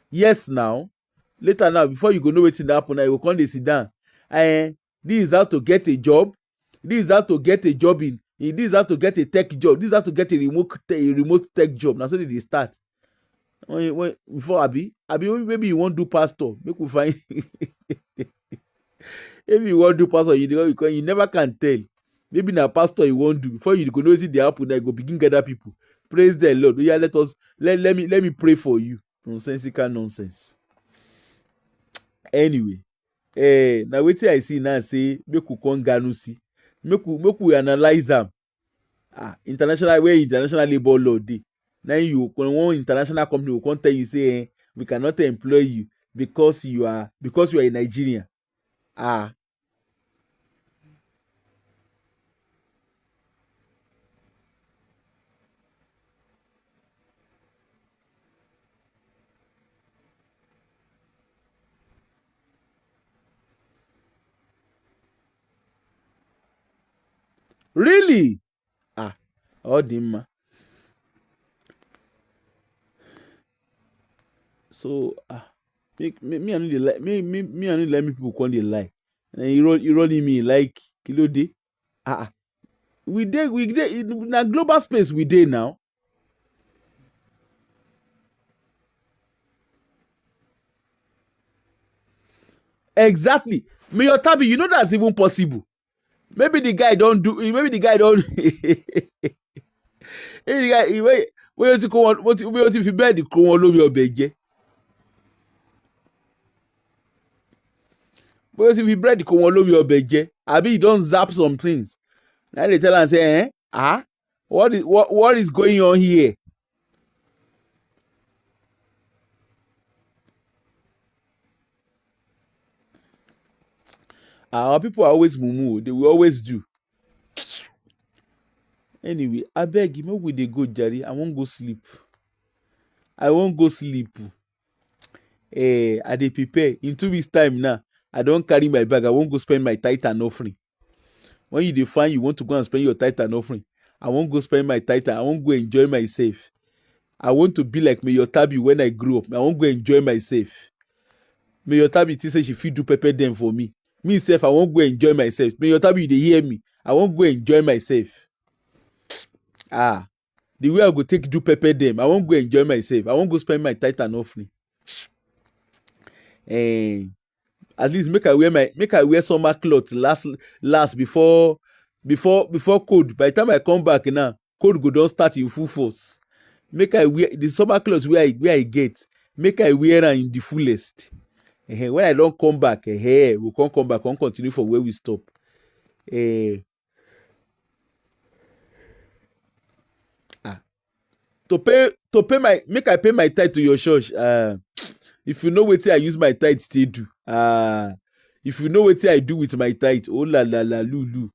Yes, now, later now, before you go know wetin dey happen, now you go come dey sit down. This is how to get a job. This is how to get a job in. This is how to get a tech job. This is how to get a remote tech job. Now so they start. When before Abi, maybe you won't do pastor. Make we find. Maybe you won't do pastor, you never can tell. Maybe na pastor you won't do. Before you go know wetin dey happen, now you go begin gather people. Praise the Lord. Yeah, let me pray for you. Nonsensical nonsense. Anyway, now wetin I see now say make we come Ganu see. Make we analyze am. International labor law dey. Now you one international company will come tell you say we cannot employ you because you are a Nigerian. Really? All them. So me I no dey lie. Me I no let me people come dey lie. And you rolling me like kilo dey. We dey na global space we dey now. Exactly. Mayor Tabi, you know that's even possible. Maybe the guy don't maybe the guy don't maybe the guy wait if you bet the crown all over your bed. But if you bread the crown all over your bed, I mean you don't zap some things. Now they tell and say, what is going on here? Our people are always mumu. They will always do. Anyway, I beg you, make we dey go, Jerry. I won't go sleep. I dey prepare. In 2 weeks' time now, I don't carry my bag. I won't go spend my tithe and offering. When you define you want to go and spend your tithe and offering, I won't go spend my tithe. I won't go enjoy myself. I want to be like Mayor Tabi when I grew up. I won't go enjoy myself. Mayor Tabi say she fit do pepper them for me. Me self, I won't go enjoy myself. Mayor Tabi, they hear me. I won't go enjoy myself. The way I go take do pepper them, I won't go enjoy myself. I won't go spend my tithe and offering. At least make I wear summer clothes last before cold. By the time I come back now, cold go don start in full force. Make I wear the summer clothes where I get. Make I wear am in the fullest. When I don't come back, we'll come back and continue from where we stop. To pay make I pay my tithe to your church. If you know wetin I use my tithe to do. If you know wetin I do with my tithe, oh la lulu.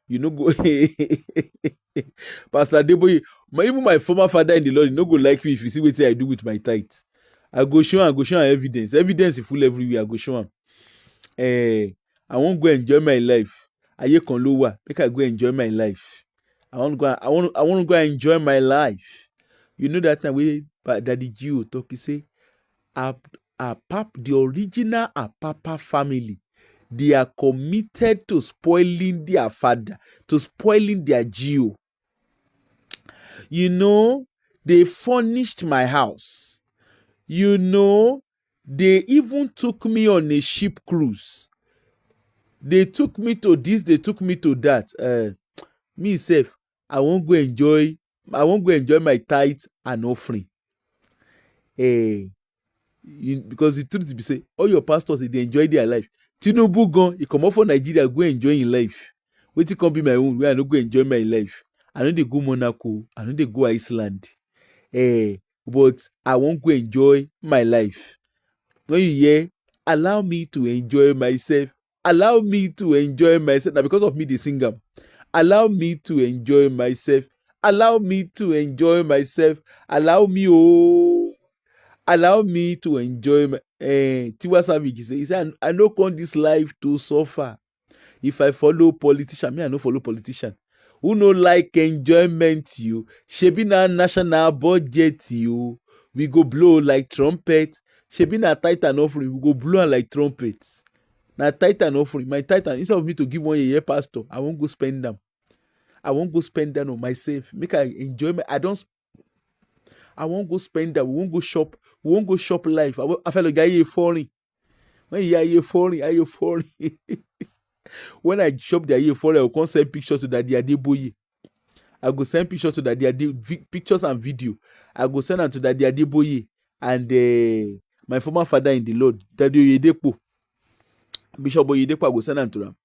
You know go Pastor Deboye, even my former father in the Lord, you no go like me if you see wetin I do with my tithe. I go show am evidence. Evidence is full everywhere. I go show am. I won't go enjoy my life. Aye kan lo wa. Make I go enjoy my life. I want to go and enjoy my life. You know that time we Daddy Gio talk, he say, the original Apapa family, they are committed to spoiling their father, to spoiling their Gio. You know, they furnished my house. You know, they even took me on a ship cruise. They took me to this, they took me to that. Me self, I won't go enjoy my tithe and offering. because the truth be say all your pastors they enjoy their life. Tinubu gone, he come out for Nigeria, go enjoy him life. Wetin come be my own wey I no go enjoy my life? I no dey go Monaco, I no dey go Iceland. But I wan go enjoy my life. When you hear, allow me to enjoy myself. Allow me to enjoy myself. Na because of me dey sing am. Allow me to enjoy myself. Allow me to enjoy myself. Allow me, oh. Allow me to enjoy my. Tiwa Savage say, I no come this life to suffer. If I follow politician, me I no follow politician. Who no like enjoyment you? Shebi na national budget you. We go blow like trumpet. Shebi na titan offering, we go blow am like trumpet. Na titan offering, my titan, instead of me to give one year pastor, I won't go spend them. I won't go spend them on myself. Make I enjoy my. I won't go spend that. We won't go shop. We won't go shop life. I feel like I hear foreign. When you hear foreign, I hear foreign. When I shop the year foreign, I will come send pictures to Daddy Adeboye. I go send pictures to Daddy pictures and video. I go send them to Daddy Adeboye and my former father in the Lord, Daddy Oyedepo. Bishop Oyedepo, I go send them to them.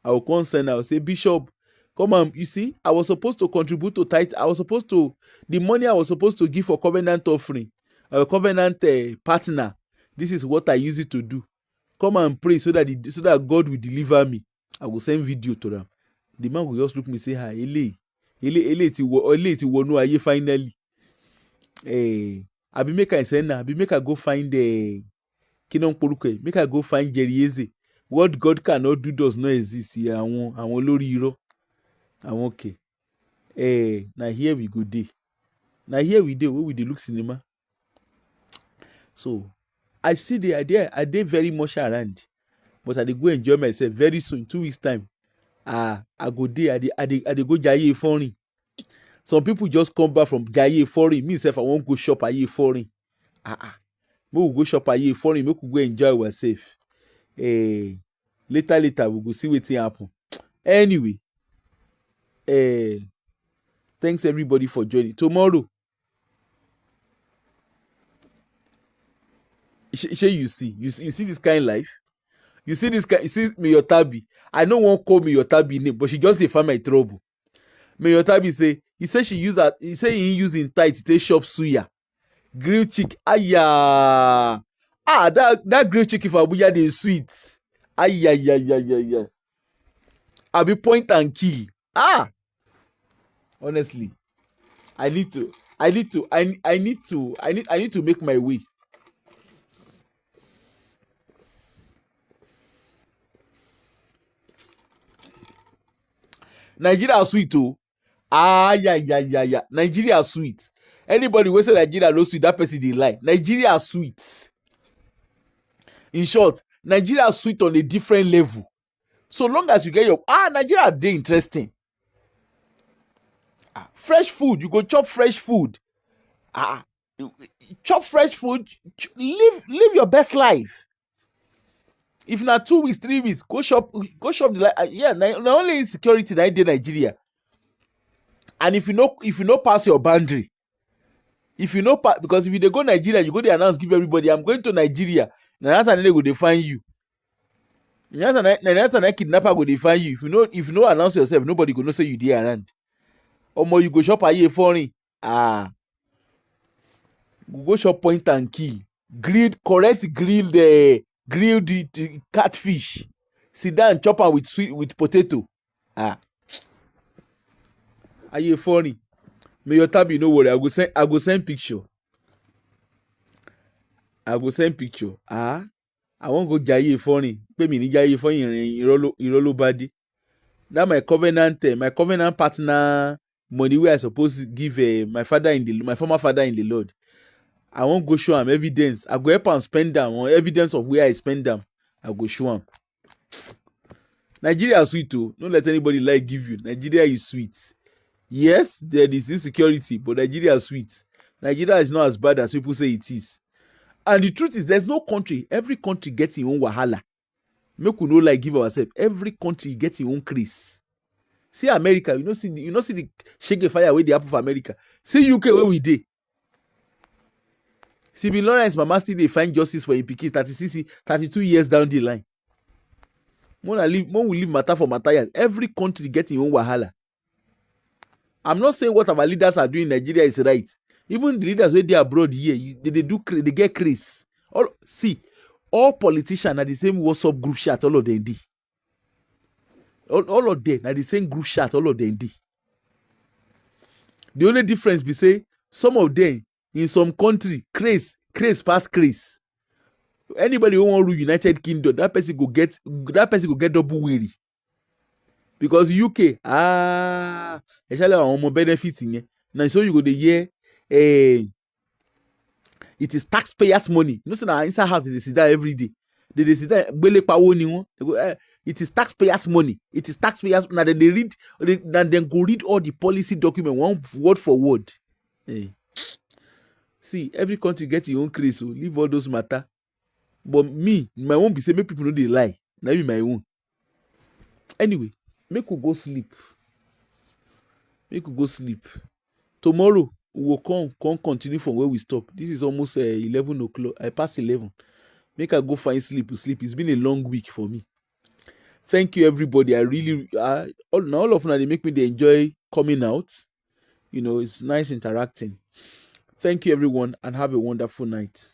I will come send. I will say, Bishop, come on. You see, I was supposed to contribute to tithe. I was supposed to, the money I was supposed to give for covenant offering, covenant partner. This is what I use it to do. Come and pray so that God will deliver me. I will send video to them. The man will just look me and say, "Hi, ele ti wọnú ayé finally." Abi make I send na. Abi make I go find Kinon Poruke. Make I go find Jerry Eze. What God cannot do does not exist. Àwọn olórí irọ́. Àwọn okay. Now here we go dey. Now here we dey. Where we dey look cinema. So I see the idea. I dey very much around, but I dey go enjoy myself very soon. 2 weeks time. I go dey. I dey go Jaye foreign. Some people just come back from Jaye foreign. Me sef I wan go shop Aye foreign. Make we go shop Aye foreign. Make we go enjoy ourselves. Later we go see wetin happen. Anyway, thanks everybody for joining. Tomorrow, you see this kind of life. You see this kind. You see Mayotabi. I no wan call Mayotabi name, but she just dey find my trouble. Mayotabi say he say she use that. He say he use in tight to take shop suya, grilled chicken. That grilled chicken for Abuja dey sweet. I be point and kill. Honestly, I need to make my way. Nigeria sweet oh. Nigeria sweet. Anybody wey say Nigeria no sweet, that person dey lie. Nigeria sweet. In short, Nigeria sweet on a different level. So long as you get your Nigeria dey interesting. Fresh food, you go chop fresh food. Chop fresh food. Live your best life. If na 2 weeks, 3 weeks, go shop the life. Na only insecurity na dey Nigeria. And if you no pass your boundary, because if you dey go Nigeria, you go dey announce give everybody, I'm going to Nigeria. Na that time they go dey find you. Na that time kidnapper go dey find you. If you no announce yourself, nobody go know say you dey around. Omo, you go shop Aye foreign. Go shop point and kill. Grilled catfish. Sit down, chop am with potato. Aye foreign. Mayotabi, no worry. I go send picture. I wan go Jaye foreign. Pé mi ní Jaye foreign irọ́ ló bá dé. That my covenant partner money wey I suppose give my former father in the Lord. I wan go show am evidence. I go help am spend am on evidence of where I spend am. I go show am. Nigeria sweet oh. Don't let anybody lie give you. Nigeria is sweet. Yes, there is insecurity, but Nigeria is sweet. Nigeria is not as bad as people say it is. And the truth is, there's no country. Every country gets its own wahala. Make we no like give ourselves. Every country gets its own craze. See America, you know see the shege fire wey dey happen for America. See UK where we dey. CB Lawrence mama still dey find justice for im pikin 32 years down the line. Mo we leave matter for matter. Every country get im own wahala. I'm not saying what our leaders are doing in Nigeria is right. Even the leaders wey dey abroad here, they get craze. All politicians are the same WhatsApp group chat, all of them dey. All of them are the same group chat, all of them dey. The only difference be say some of them in some country craze pass craze. Anybody who wan rule United Kingdom, that person go get double weary. Because UK, especially àwọn ọmọ benefit yẹn. Na so you go dey hear it is taxpayers money. You know say na inside house they sit down every day. They sit down gbele pawo ni won. It is taxpayers money. It is taxpayers. Now they read, then go read all the policy document one word for word. Hey. See, every country get your own craze, so leave all those matter. But me, my own be say make people know they lie. Now be my own. Anyway, make we go sleep. Tomorrow we will come continue from where we stop. This is almost 11 o'clock. I passed 11. Make I go find sleep. It's been a long week for me. Thank you, everybody. I really, all of them, they make me they enjoy coming out. You know, it's nice interacting. Thank you, everyone, and have a wonderful night.